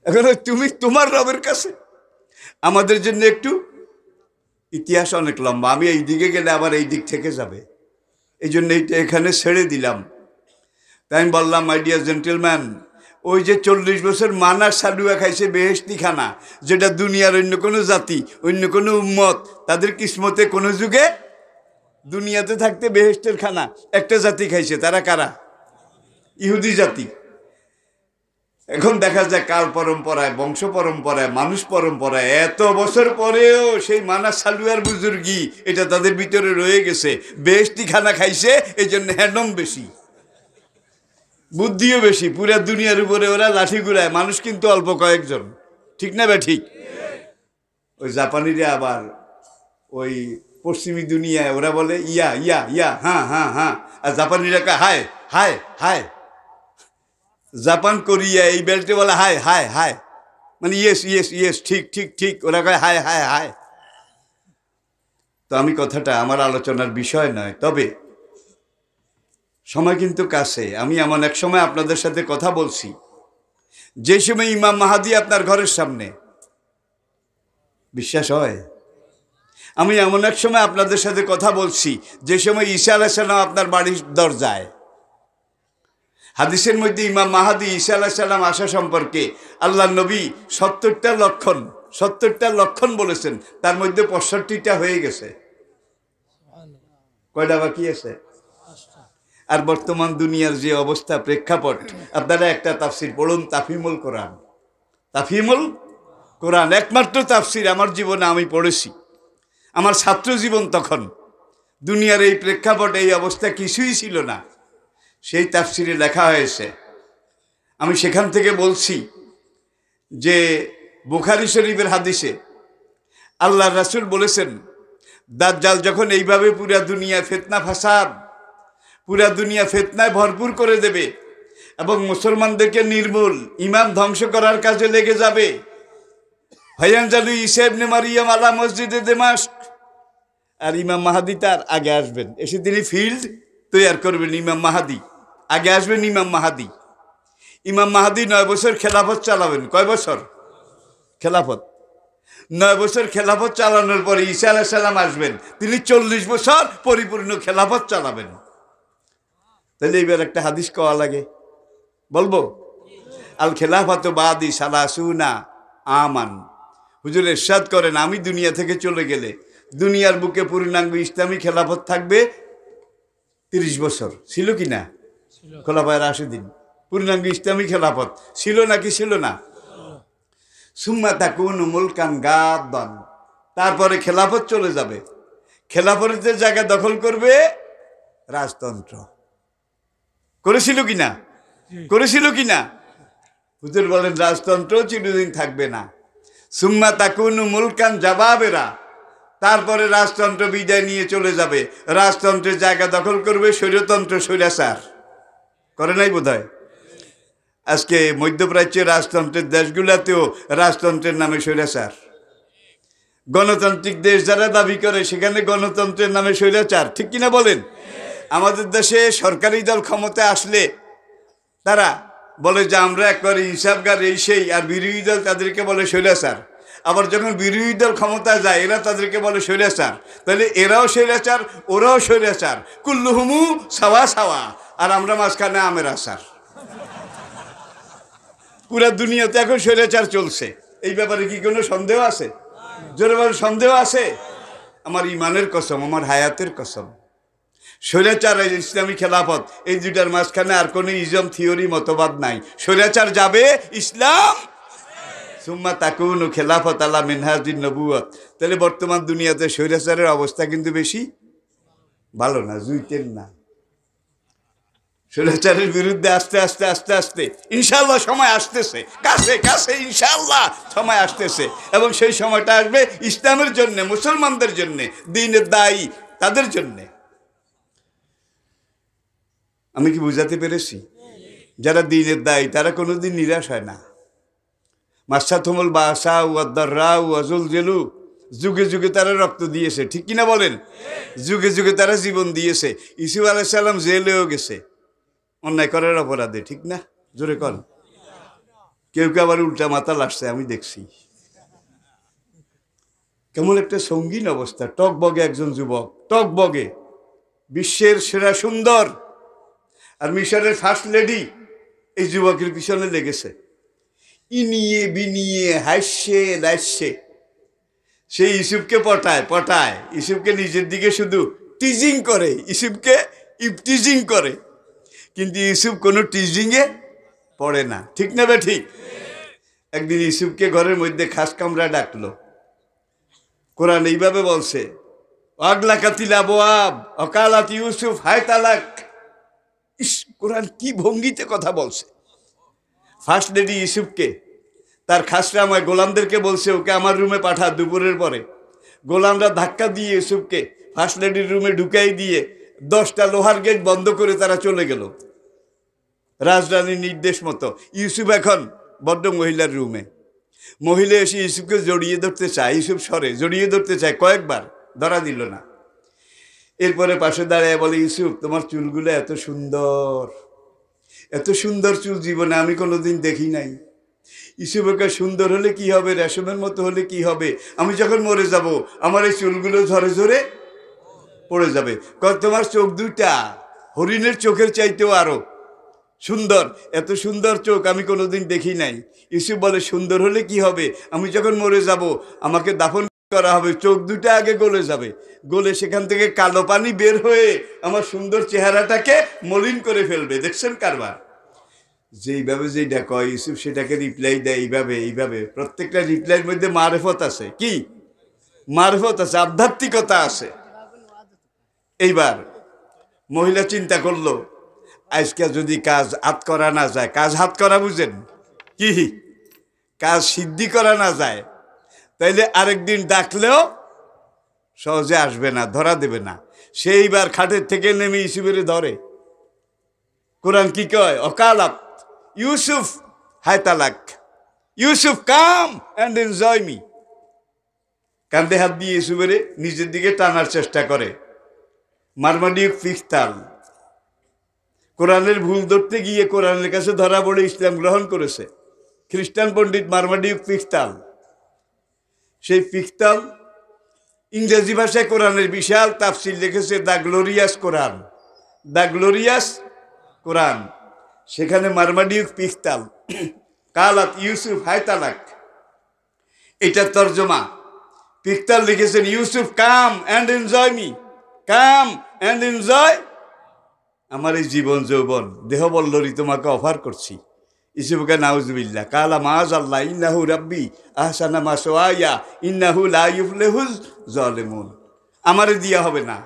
[SPEAKER 1] এখন তুমি তোমার রবের কাছে, আমাদের জন্য একটু। ইতিহাস অনেক লম্বা, আমি এই দিকে গেলে আবার এই দিক থেকে যাবে, এই জন্য এইটা এখানে ছেড়ে দিলাম। তাই আমি বললাম, মাই ডিয়ার জেন্টেলম্যান, ওই যে 40 বছর মানা সালুয়া খাইছে বেহেশতি খানা, যেটা দুনিয়ার অন্য কোনো জাতি, অন্য কোনো উম্মত তাদের কিসমতে কোনো যুগে দুনিয়াতে থাকতে বেহেশতের খানা একটা জাতি খাইছে, তারা কারা? ইহুদি জাতি। এখন দেখা যায় কাল পরম্পরায়, বংশ পরম্পরায়, মানুষ পরম্পরায় এত বছর পরেও সেই মানা সালুয়ার বুজুর্গি এটা তাদের ভিতরে রয়ে গেছে। বেহেশতি খানা খাইছে, এই জন্য হ্যান্ডম বেশি, বুদ্ধিও বেশি। পুরা দুনিয়ার উপরে ওরা লাঠি ঘুরায়, মানুষ কিন্তু অল্প কয়েকজন। ঠিক না বে ঠিক? ওই জাপানিরা আবার ওই পশ্চিমী দুনিয়ায় ওরা বলে ইয়া ইয়া ইয়া, হ্যাঁ হ্যাঁ হ্যাঁ, আর জাপানিরা কয় হায় হায় হায়। জাপান কোরিয়া এই বেল্টে বলে হায় হায় হায়, মানে ইয়েস ইয়েস ইয়েস, ঠিক ঠিক ঠিক, ওরা কয় হায় হায় হায়। তো আমি কথাটা আমার আলোচনার বিষয় নয়, তবে সময় কিন্তু কাছে। আমি এমন এক সময় আপনাদের সাথে কথা বলছি, যে সময় ইমাম মাহাদি আপনার ঘরের সামনে, বিশ্বাস হয়? আমি এমন এক সময় আপনাদের সাথে কথা বলছি যে সময় ঈসা আলাইহিস সালাম আপনার বাড়ির দরজায়। হাদিসের মধ্যে ইমাম মাহাদি ঈসা আলাইহিস সালাম আসা সম্পর্কে আল্লাহ নবী 70টা লক্ষণ বলেছেন, তার মধ্যে 65টা হয়ে গেছে। কয়টা বাকি আছে? আর বর্তমান দুনিয়ার যে অবস্থা, প্রেক্ষাপট, আপনারা একটা তাফসির পড়ুন, তাফহিমুল কোরআন। তাফহিমুল কোরআন একমাত্র তাফসির আমার জীবনে আমি পড়েছি, আমার ছাত্র জীবন তখন। দুনিয়ার এই প্রেক্ষাপট, এই অবস্থা কিছুই ছিল না, সেই তাফসিরে লেখা হয়েছে। আমি সেখান থেকে বলছি যে বুখারী শরীফের হাদিসে আল্লাহ রাসূল বলেছেন, দাজ্জাল যখন এইভাবে পুরা দুনিয়া ফিতনা ফাসাদ, পুরা দুনিয়া ফিতনায় ভরপুর করে দেবে এবং মুসলমানদেরকে নির্মূল ইমান ধ্বংস করার কাজে লেগে যাবে, ফায়ানজালু ঈসা ইবনে মারিয়াম আলা মসজিদে দামেস্ক, আর ইমাম মাহাদি তার আগে আসবেন, এসে তিনি ফিল্ড তৈয়ার করবেন। ইমাম মাহাদি আগে আসবেন। ইমাম মাহাদি 9 বছর খেলাফত চালাবেন। কয় বছর খেলাফত? 9 বছর খেলাফত চালানোর পরে ঈসা আলাইহিস সালাম আসবেন, তিনি 40 বছর পরিপূর্ণ খেলাফত চালাবেন। তাহলে এবার একটা হাদিস কওয়া লাগে, বলবো? আল খেলাফাতু বাদি সালাসুনা আমান। হুজুর ইরশাদ করেন, আমি দুনিয়া থেকে চলে গেলে দুনিয়ার বুকে পূর্ণাঙ্গ ইসলামী খেলাফত থাকবে 30 বছর। ছিল কি না? খোলাফায়ে রাশিদিন পূর্ণাঙ্গ ইসলামী খেলাফত ছিল নাকি ছিল না? সুম্মা তাকুনু মুলকান গাদ্দান, তারপরে খেলাফত চলে যাবে। খেলাফতের জায়গা দখল করবে রাজতন্ত্র। করেছিল কিনা? করেছিল কিনা? হুজুর বলেন রাজতন্ত্র চিরদিন থাকবে না। সুম্মা তাকুনু মুলকান জাবাবেরা, তারপরে রাজতন্ত্র বিদায় নিয়ে চলে যাবে, রাজতন্ত্রের জায়গা দখল করবে স্বৈরতন্ত্র, স্বৈরাচার। করে নাই বোধহয়? আজকে মধ্যপ্রাচ্যের রাজতন্ত্রের দেশগুলোতেও রাজতন্ত্রের নামে স্বৈরাচার। গণতান্ত্রিক দেশ যারা দাবি করে সেখানে গণতন্ত্রের নামে স্বৈরাচার। ঠিক কিনা বলেন? আমাদের দেশে সরকারি দল ক্ষমতায় আসলে তারা বলে যে আমরা একবারে ইনসাফগার, এই সেই, আর বিরোধী দল তাদেরকে বলে স্বৈরাচার। আবার যখন বিরোধী দল ক্ষমতায় যায় এরা তাদেরকে বলে স্বৈরাচার। তাহলে এরাও স্বৈরাচার, ওরাও স্বৈরাচার, কুল্লুহুমু সাওয়া সাওয়া, আর আমরা মাঝখানে আমের আচার। পুরা দুনিয়াতে এখন স্বৈরাচার চলছে। এই ব্যাপারে কি কোনো সন্দেহ আছে? জোরে বল, সন্দেহ আছে? আমার ইমানের কসম, আমার হায়াতের কসম, স্বৈরাচার আর ইসলামী খেলাফত এই দুটার মাঝখানে আর কোনো ইজম থিওরি মতবাদ নাই। স্বৈরাচার যাবে, ইসলাম সুম্মা তাকুনু খেলাফত আলা মিনহাজিন নবুয়ত। তাহলে বর্তমান দুনিয়াতে স্বৈরাচারের অবস্থা কিন্তু বেশি ভালো না, জুইতেন না। স্বৈরাচারের বিরুদ্ধে আস্তে আস্তে আস্তে আস্তে ইনশাআল্লাহ সময় আসতেছে, কাছে কাছে ইনশাআল্লাহ সময় আসতেছে, এবং সেই সময়টা আসবে ইসলামের জন্যে, মুসলমানদের জন্যে, দ্বীনের দায়ী তাদের জন্যে। আমি কি বুঝাতে পেরেছি? যারা দ্বীনের দায়ী তারা কোনোদিন নিরাশ হয় না। মাসাথুমুল বাসা ওয়াদ্দাররা ওয়াজুল জেলু, যুগে যুগে তারা রক্ত দিয়েছে, ঠিক কিনা বলেন? যুগে যুগে তারা জীবন দিয়েছে। ইসুফ আলাইহিস সালাম জেলেও গেছে অন্যায় করার অপরাধে, ঠিক না? জোরে কর। কেউ কেউ আবার উল্টা মাথা লাসছে, আমি দেখছি। কেমন একটা সঙ্গীন অবস্থা। টকবগে একজন যুবক, টকবগে, বিশ্বের সেরা সুন্দর, আর মিশরের ফার্স্ট লেডি এই যুবকের পিছনে লেগেছে, ইনিয়ে বিনিয়ে হাসছে লাসছে। সেই ইউসুফকে পটায় পটায়, ইউসুফকে নিজের দিকে শুধু টিজিং করে, ইউসুফকে ইপটিজিং করে, কিন্তু ইউসুফ কোনো টিজিংয়ে পড়ে না, ঠিক না বে ঠিক? একদিন ইউসুফকে ঘরের মধ্যে খাস কামরা ডাকলো। কোরআন এইভাবে বলছে, আগলাকাতিল আবওয়াব অকালাত ইউসুফ হায় তালাক। ইস, কোরআন কি ভঙ্গিতে কথা বলছে। ফার্স্ট লেডি ইউসুফকে তার খাসরা আমায় গোলামদেরকে বলছে, ওকে আমার রুমে পাঠা দুপুরের পরে। গোলামরা ধাক্কা দিয়ে ইউসুফকে ফার্স্ট লেডির রুমে ঢুকাই দিয়ে 10টা লোহার গেট বন্ধ করে তারা চলে গেল রাজরানীর নির্দেশ মতো। ইউসুফ এখন বড্ড মহিলার রুমে। মহিলা এসে ইউসুফকে জড়িয়ে ধরতে চায়, ইউসুফ সরে জড়িয়ে ধরতে চায়, কয়েকবার ধরা দিল না। এরপরে পাশে দাঁড়ায় বলে, ইউসুফ তোমার চুলগুলো এত সুন্দর, এত সুন্দর চুল জীবনে আমি কোনোদিন দেখি নাই। ইউসুফকে সুন্দর হলে কি হবে, রেশমের মতো হলে কি হবে, আমি যখন মরে যাব আমার এই চুলগুলো ঝরে ঝরে পড়ে যাবে। তোমার চোখ দুইটা হরিণের চোখের চাইতেও আরো সুন্দর, এত সুন্দর চোখ আমি কোনোদিন দেখি নাই। ইউসুফ বলে, সুন্দর হলে কি হবে, আমি যখন মরে যাব আমাকে দাফন করা হবে, চোখ দুটা আগে গলে যাবে, গলে সেখান থেকে কালো পানি বের হয়ে আমার সুন্দর চেহারাটাকে মলিন করে ফেলবে। দেখছেন কারবার? যেইভাবে যেটা কয় ইউসুফ সেটাকে রিপ্লাই দেয় এইভাবে এইভাবে। প্রত্যেকটা রিপ্লাইয়ের মধ্যে মারফত আছে। কি মারফত আছে? আধ্যাত্মিকতা আছে। এইবার মহিলা চিন্তা করলো, আজকে যদি কাজ হাত করা না যায়, কাজ হাত করা বুঝেন কি, কাজ সিদ্ধি করা না যায়, তাইলে আরেকদিন ডাকলেও সহজে আসবে না, ধরা দেবে না। সেইবার খাটের থেকে নেমে ইউসুফের ধরে। কোরআন কি কয়? অকালাত ইউসুফ হায় তালাক, Yusuf come and enjoy me. কান্দে হাত দিয়ে ইউসুফের নিজের দিকে টানার চেষ্টা করে। মারমাডিক ফিখতাল, কোরআনের ভুল ধরতে গিয়ে কোরআনের কাছে ধরা পড়ে ইসলাম গ্রহণ করেছে খ্রিস্টান পণ্ডিত মারমাডিক ফিখতাল। সেই ফিখতাল ইংরেজি ভাষায় কোরআনের বিশাল তাফসির লিখেছে, the glorious Quran, the glorious Quran. সেখানে মারমাডিক ফিখতাল কালাত ইউসুফ হায় তালাক, এটা তর্জমা। ফিখতাল লিখেছেন, Yusuf come and enjoy me, come and enjoy আমার এই জীবন যৌবন দেহ বল্লরি তোমাকে অফার করছি। ইসুফকে নাউজুবিল্লাহ, কালা মাজ আল্লাহ ইন্নাহু রাব্বি আহসানা মাসওয়ায়া ইন্নাহু লা ইউফলিহুল জালিমুন। আমারে দিয়া হবে না।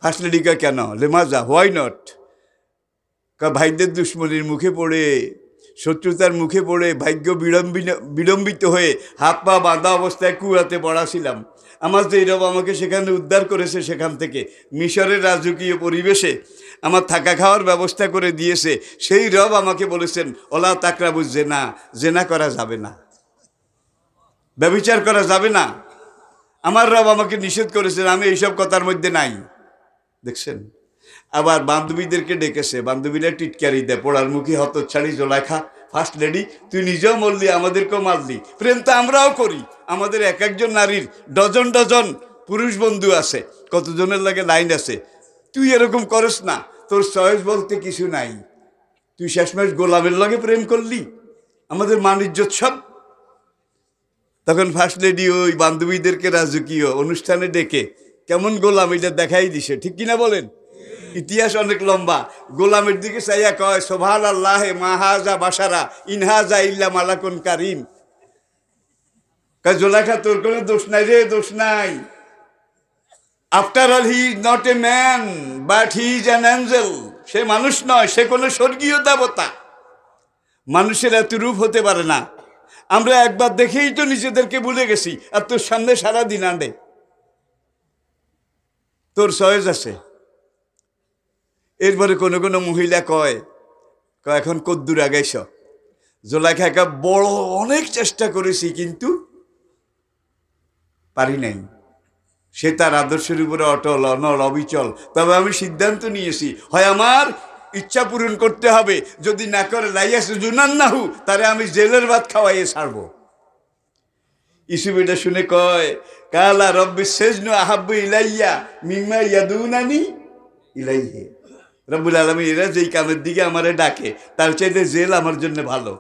[SPEAKER 1] ফার্স্ট লেডিকে কেন? লেমাজা, হোয়াই নট? ভাইদের দুশ্মনির মুখে পড়ে, শত্রুতার মুখে পড়ে ভাগ্য বিড়ম্বিত হয়ে হাত পা বাঁধা অবস্থায় কুয়াতে পড়াছিলাম। আমার যে রব আমাকে সেখানে উদ্ধার করেছে, সেখান থেকে মিশরের রাজকীয় পরিবেশে আমার থাকা খাওয়ার ব্যবস্থা করে দিয়েছে, সেই রব আমাকে বলেছেন, ওলা তাকরাবু জেনা, জেনা করা যাবে না, ব্যভিচার করা যাবে না। আমার রব আমাকে নিষেধ করেছেন, আমি এইসব কথার মধ্যে নাই। দেখছেন? আবার বান্ধবীদেরকে ডেকেছে, বান্ধবীরা টিটকারি দেয়, পড়ার মুখী হতচ্ছাড়ি জোলাইখা, ফার্স্ট লেডি তুই নিজেও মরলি, আমাদেরকেও মারলি। প্রেম তো আমরাও করি, আমাদের এক একজন নারীর ডজন ডজন পুরুষ বন্ধু আছে, কতজনের লাগে লাইন আছে। তুই এরকম করস না, তোর চয়েস বলতে কিছু নাই, তুই শেষমেশ গোলামের লগে প্রেম করলি, আমাদের মান ইজ্জত সব। তখন ফার্স্ট লেডি ওই বান্ধবীদেরকে রাজকীয় অনুষ্ঠানে ডেকে কেমন গোলাম এটা দেখাই দিছে, ঠিক কিনা বলেন? ইতিহাস অনেক লম্বা। গোলামের দিকে চাইয়া কয়, সোভাল আল্লাহ মাহাজা বাসারা ইনহাজা ইল্লা মালাকুন কারিম। জোলাখা তোর কোনো দোষ নাই রে, দোষ নাই। After all he is not a man but he is an angel. সে মানুষ নয়, সে কোনো স্বর্গীয় দেবতা। মানুষের এত রূপ হতে পারে না। আমরা একবার দেখেই তো নিজেদেরকে ভুলে গেছি, আর তোর সামনে সারাদিন আনবে, তোর সয়েজ আছে। এরপরে কোনো কোনো মহিলা কয় এখন কদ্দুর আগাইছ। জোলাইখা একা বড় অনেক চেষ্টা করেছি কিন্তু পারি নাই। সে তার আদর্শের উপরে অটল, অনল, অবিচল। তবে আমি সিদ্ধান্ত নিয়েছি, হয় আমার ইচ্ছা পূরণ করতে হবে, যদি না করে লাইয়াছে জুনান নাহু, তারে আমি জেলের ভাত খাওয়াইয়ে ছাড়বো। ইসুফ এটা শুনে কয় কালা রব্বি সেজনু আহাব্বু ইলাইয়া মিম্মা ইয়াদুনানি ইলাইহি। রব্বুল আলামিন এরা যেই কামের দিকে আমারে ডাকে তার চাইতে জেল আমার জন্য ভালো।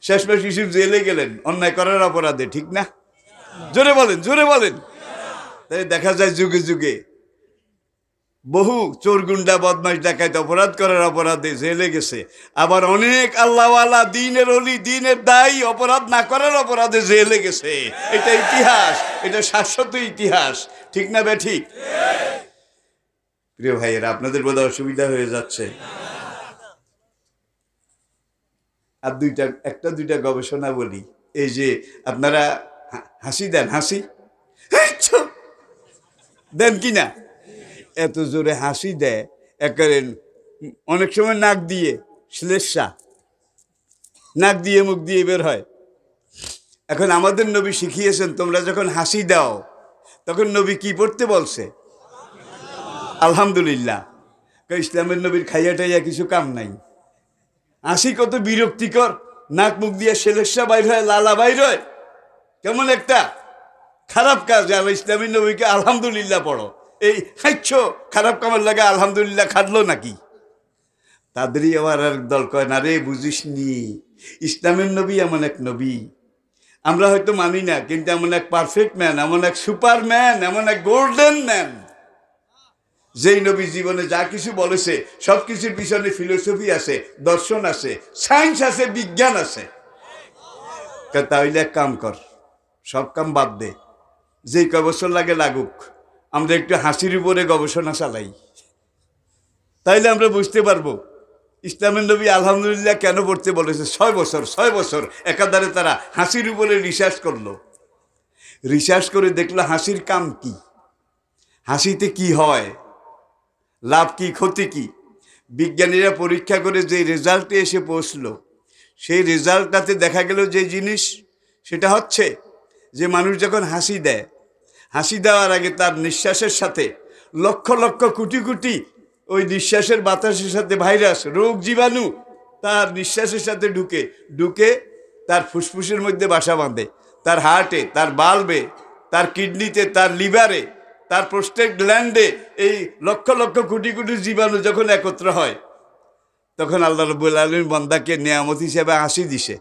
[SPEAKER 1] শেষমেশ ইসুফ জেলে গেলেন অন্যায় করার অপরাধে, ঠিক না? জোরে বলেন, জোরে বলেন। তাই দেখা যায় যুগে যুগে বহু চোর গুন্ডা বদমাশ ডাকাইত অপরাধ করার অপরাধে জেলে গেছে। আবার অনেক আল্লাহওয়ালা দিনের অলি, দিনের দায়ী অপরাধ না করার অপরাধে জেলে গেছে। এটা ইতিহাস, এটা শাশ্বত ইতিহাস, ঠিক না বে ঠিক? প্রিয় ভাইয়েরা, আপনাদের বোধহয় অসুবিধা হয়ে যাচ্ছে। আর একটা দুইটা গবেষণা বলি। এই যে আপনারা হাসি দেন, হাসি দেন কিনা? এত জোরে হাসি দেয় একেবারে অনেক সময় নাক দিয়ে শ্লেষা, নাক দিয়ে মুখ দিয়ে বের হয়। এখন আমাদের নবী শিখিয়েছেন তোমরা যখন হাসি দাও তখন নবী কি পড়তে বলছে? আলহামদুলিল্লাহ। ইসলামের নবীর খাইয়া টাইয়া কিছু কাম নাই। হাসি কত বিরক্তিকর, নাক মুখ দিয়ে শ্লেষা বাইর হয়, লালা বাইর হয়, কেমন একটা খারাপ কাজ। আর ইসলামী নবীকে আলহামদুলিল্লাহ পড়ো, এই হাইছ খারাপ কামের লাগে আলহামদুলিল্লাহ খাটলো নাকি? তাদেরই আবার এক দল কয় না রে বুঝিস নি, ইসলামের নবী এমন এক নবী, আমরা হয়তো মানি না, কিন্তু এমন এক পারফেক্ট ম্যান, এমন এক সুপার ম্যান, এমন এক গোল্ডেন ম্যান, যেই নবী জীবনে যা কিছু বলেছে সব কিছুর পিছনে ফিলোসফি আছে, দর্শন আছে, সায়েন্স আছে, বিজ্ঞান আছে। তাহলে এক কাম কর, সব কাম বাদ দে, যেই কয় বছর লাগে লাগুক, আমরা একটু হাসির উপরে গবেষণা চালাই, তাইলে আমরা বুঝতে পারবো ইসলামের নবী আলহামদুলিল্লাহ কেন পড়তে বলেছে। 6 বছর একাধারে তারা হাসির উপরে রিসার্চ করলো। রিসার্চ করে দেখলো হাসির কাম কি, হাসিতে কি হয়, লাভ কি, ক্ষতি কি। বিজ্ঞানীরা পরীক্ষা করে যে রেজাল্টে এসে পৌঁছলো, সেই রেজাল্টটাতে দেখা গেল যে জিনিস, সেটা হচ্ছে যে মানুষ যখন হাসি দেয়, হাসি দেওয়ার আগে তার নিঃশ্বাসের সাথে লক্ষ লক্ষ কোটি কোটি ওই নিঃশ্বাসের বাতাসের সাথে ভাইরাস, রোগ, জীবাণু তার নিঃশ্বাসের সাথে ঢুকে ঢুকে তার ফুসফুসের মধ্যে বাসা বাঁধে, তার হার্টে, তার বাল্বে, তার কিডনিতে, তার লিভারে, তার প্রোস্টেট গ্ল্যান্ডে। এই লক্ষ লক্ষ কোটি কোটি জীবাণু যখন একত্র হয়, তখন আল্লাহ রাব্বুল আলামিন বান্দাকে নিয়ামত হিসেবে হাসি দিছে।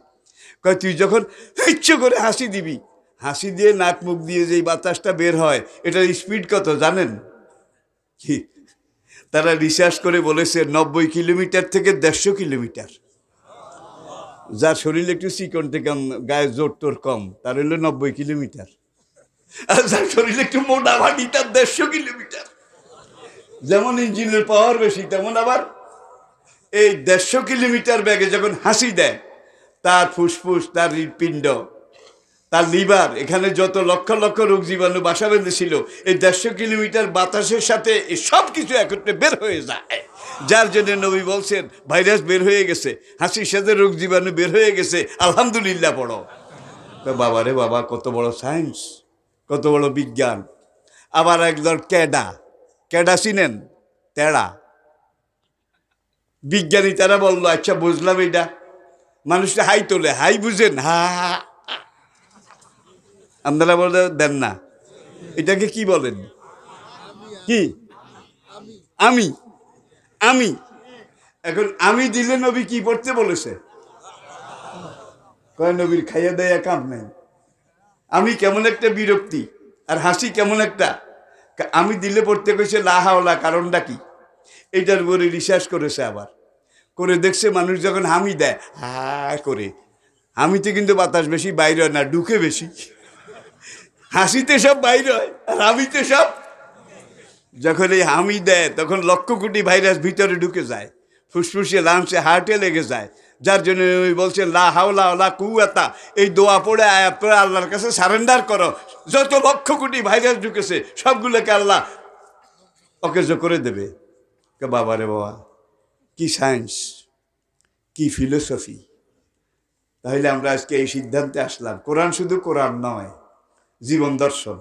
[SPEAKER 1] কয় তুই যখন ইচ্ছে করে হাসি দিবি, হাসি দিয়ে নাক মুখ দিয়ে যেই বাতাসটা বের হয়, এটার স্পিড কত জানেন কি? তারা রিসার্চ করে বলেছে 90 কিলোমিটার থেকে 150 কিলোমিটার। যার শরীরে একটু চিকন টেকন, গায়ে জোর তোর কম, তার হইলো 90 কিলোমিটার। আর যার শরীরে একটু মোটা ভাটি, তার 150 কিলোমিটার। যেমন ইঞ্জিনের পাওয়ার বেশি, তেমন আবার এই 150 কিলোমিটার বেগে যখন হাসি দেয়, তার ফুসফুস, তার হৃৎপিণ্ড, তার লিভার, এখানে যত লক্ষ লক্ষ রোগ জীবাণু বাসা বেঁধেছিল, এই 150 কিলোমিটার বাতাসের সাথে এই সব কিছু একত্রে বের হয়ে যায়। যার জন্য নবী বলছেন ভাইরাস বের হয়ে গেছে, হাসির সাথে রোগ জীবাণু বের হয়ে গেছে, আলহামদুলিল্লাহ পড়ো। বাবা রে বাবা, কত বড় সায়েন্স, কত বড় বিজ্ঞান। আবার একদল ক্যাডা, ক্যাডা চিনেন? তেড়া বিজ্ঞানী, তারা বললো আচ্ছা বুঝলাম, এটা মানুষটা হাই তোলে, হাই বুঝেন, হা আপনারা বলে দেন না, এটাকে কি বলেন? কি? আমি আমি এখন আমি দিলে নবী কি পড়তে বলেছে? কয় নবীর খাইয়া দেয়া কাম নাই। আমি কেমন একটা বিরক্তি, আর হাসি কেমন একটা, আমি দিলে পড়তে কইছে লা হাওলা, কারণটা কি? এইটার উপরে রিসার্চ করেছে, আবার করে দেখছে মানুষ যখন হামি দেয়, হা করে, হামিতে কিন্তু বাতাস বেশি বাইরে হয় না, ঢুকে বেশি। হাসিতে সব বাইরে হয়, আর হামিতে সব, যখন এই হামি দেয় তখন লক্ষ কোটি ভাইরাস ভিতরে ঢুকে যায়। ফুসফুসে লাংসে হার্টে লেগে যায়, যার জন্য ওই বলছেন লা হাওলা ওয়ালা কুওয়াতা, এই দোয়া পড়ে আয়াত পড়ে আল্লাহর কাছে সারেন্ডার করো। যত লক্ষ কোটি ভাইরাস ঢুকেছে সবগুলোকে আল্লাহ অকেজো করে দেবে। বাবা রে বাবা, কি সায়েন্স, কি ফিলোসফি! তাহলে আমরা আজকে এই সিদ্ধান্তে আসলাম, কোরআন শুধু কোরআন নয়, জীবন দর্শন।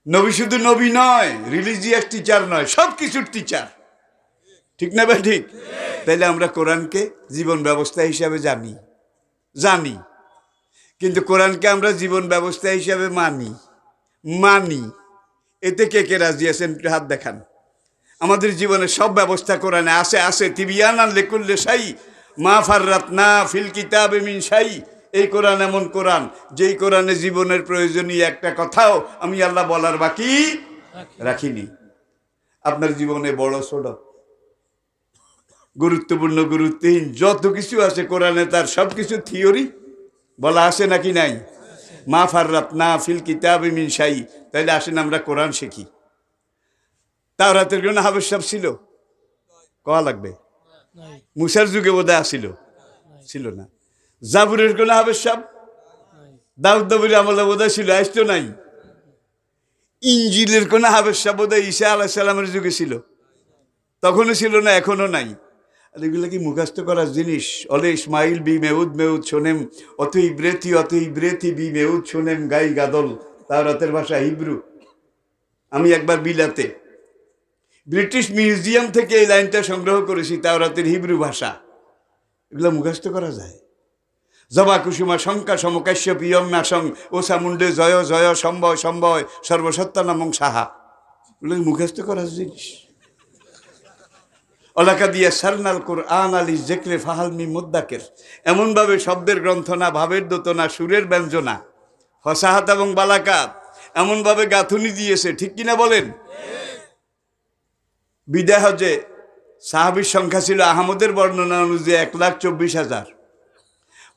[SPEAKER 1] নবী শুধু নবী নয়, রিলিজিয়াস টিচার নয়, সব কিছুর টিচার। ঠিক না ভাই? ঠিক। তাইলে আমরা কোরআনকে জীবন ব্যবস্থা হিসাবে জানি, কিন্তু কোরআনকে আমরা জীবন ব্যবস্থা হিসাবে মানি। এতে কে কে রাজি আছেন? একটু হাত দেখান। আমাদের জীবনের সব ব্যবস্থা কোরআনে আছে। তিবিয়ানান লিকুল্লি শাই মা ফাররাতনা ফিল কিতাবি মিন শাই। এই কোরআন এমন কোরআন, যেই কোরআনে জীবনের প্রয়োজনীয় একটা কথাও আমি আল্লাহ বলার বাকি রাখিনি। আপনার জীবনে বড় ছোট, গুরুত্বপূর্ণ গুরুত্বহীন যত কিছু আছে কোরআনে, তার সব কিছু থিওরি বলা আছে নাকি নাই? মা ফাররাতনা ফিল কিতাবি মিন শাই। তাইলে আসেন আমরা কোরআন শিখি। তাওরাতের কোন হাফেজ সাহেব ছিল? কওয়া লাগবে। মুসার যুগে বোধহয় ছিল না। জাবুরের কোন হাফেজ সাহেব? দাউদ নবীর আমলে বোধহয় ছিল, আজ তো নাই। ইনজিলের কোন হাফেজ সাহেব বোধহয় ঈসা আলাইহিস সালামের যুগে ছিল, তখনও ছিল না, এখনো নাই। আর এগুলো কি মুখস্থ করার জিনিস? অলে ইসমাইল বি মেউদ শোনেম অতই ব্রেথি বি মেউদ শোনেম গাই গাদল। তাওরাতের ভাষা হিব্রু। আমি একবার বিলাতে ব্রিটিশ মিউজিয়াম থেকে এই লাইনটা সংগ্রহ করেছি, তাওরাতের হিব্রু ভাষা। এগুলো মুখস্থ করা যায়। জবা কুসুমা শঙ্কা সমকাশ্য পিয়ং নাসং ও সামুন্ডে জয় জয় সম্ভয় সর্বসত্তা নামং সাহা। এগুলো মুখস্থ করার জিনিস। অলাকা দিয়া সারনাল কোরআন আলী জেকরে ফাহালমি মুদ্দাকের। এমনভাবে শব্দের গ্রন্থনা, ভাবের দোতনা, সুরের ব্যঞ্জনা, ফসাহাত এবং বালাকাত এমনভাবে গাঁথুনি দিয়েছে। ঠিক কিনা বলেন? বিদায় হজে সাহাবীর সংখ্যা ছিল আহমদের বর্ণনা অনুযায়ী 1,24,000,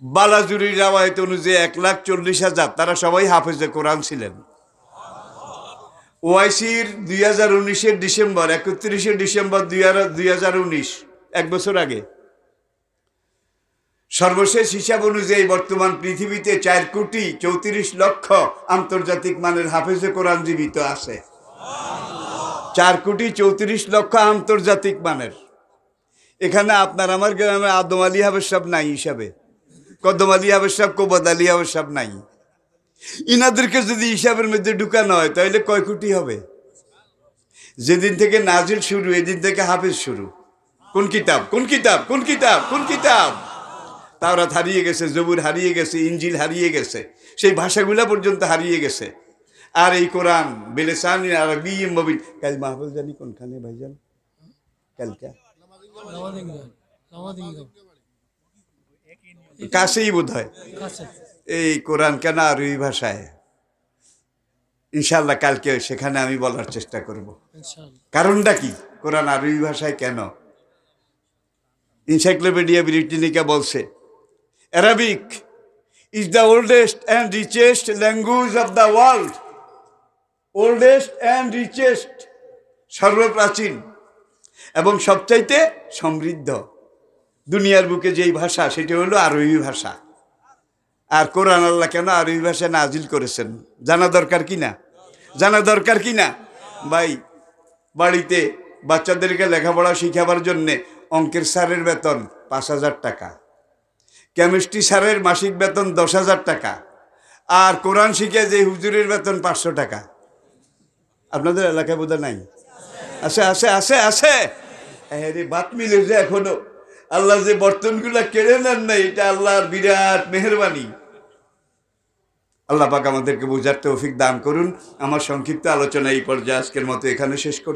[SPEAKER 1] বালাজুরির রাওয়ায়াত অনুযায়ী 1,40,000। তারা সবাই হাফেজে কোরআন ছিলেন। ওআইসির 2019-এর ডিসেম্বর, 31শে ডিসেম্বর 2019, এক বছর আগে, সর্বশেষ হিসাব অনুযায়ী বর্তমান পৃথিবীতে 4,34,00,000 আন্তর্জাতিক মানের হাফেজে কোরআন জীবিত আছে। 4,34,00,000 আন্তর্জাতিক মানের। এখানে আপনার আমার গ্রামে আদম আলী হাফেজ সাহেব নাই হিসাবে, কদম আলী হাফেজ সাহেব, কোবাদ আলী হাফেজ সাহেব নাই। ইনাদেরকে যদি হিসাবের মধ্যে ঢুকানো হয় তাহলে কয় কোটি হবে? যেদিন থেকে নাজিল শুরু, এদিন থেকে হাফেজ শুরু। কোন কিতাব? তাওরাত হারিয়ে গেছে, জবুর হারিয়ে গেছে, ইনজিল হারিয়ে গেছে, সেই ভাষাগুলা পর্যন্ত হারিয়ে গেছে। আর এই কোরআন বেলেসান আরবি মুবিন। কাল মাহফিল জানি কোনখানে ভাইজান? কালকে কাছেই বোধ হয়। এই কোরআন কেন আরবি ভাষায়? ইনশাল্লাহ কালকে সেখানে আমি বলার চেষ্টা করব। কারণটা কি কোরআন আরবি ভাষায় কেন? এনসাইক্লোপিডিয়া ব্রিটানিকা বলছে, Arabic is the oldest and richest language of the world. Oldest and richest, সর্বপ্রাচীন এবং সবচাইতে সমৃদ্ধ। দুনিয়ার বুকে যেই ভাষা সেটা হলো আরবি ভাষা। আর কোরআন আল্লাহ কেন আরবি ভাষায় নাজিল করেছেন জানা দরকার কি না? ভাই, বাড়িতে বাচ্চাদেরকে লেখাপড়া শিখাবার জন্যে অঙ্কের স্যারের বেতন 5,000 টাকা, কেমিস্ট্রি স্যারের মাসিক বেতন 10,000 টাকা, আর কোরআন শিখে যে হুজুরের বেতন 500 টাকা। আপনাদের এলাকায় বোধহয় নাই? আছে। আরে বাত মিলে যে এখনো আল্লাহ যে বর্তনগুলা কেড়ে নেন না, এটা আল্লাহর বিরাট মেহেরবানি। আল্লাহ পাক আমাদেরকে বোঝার তৌফিক দান করুন। আমার সংক্ষিপ্ত আলোচনা এই পর্যায়ে আজকের মতো এখানে শেষ করছি।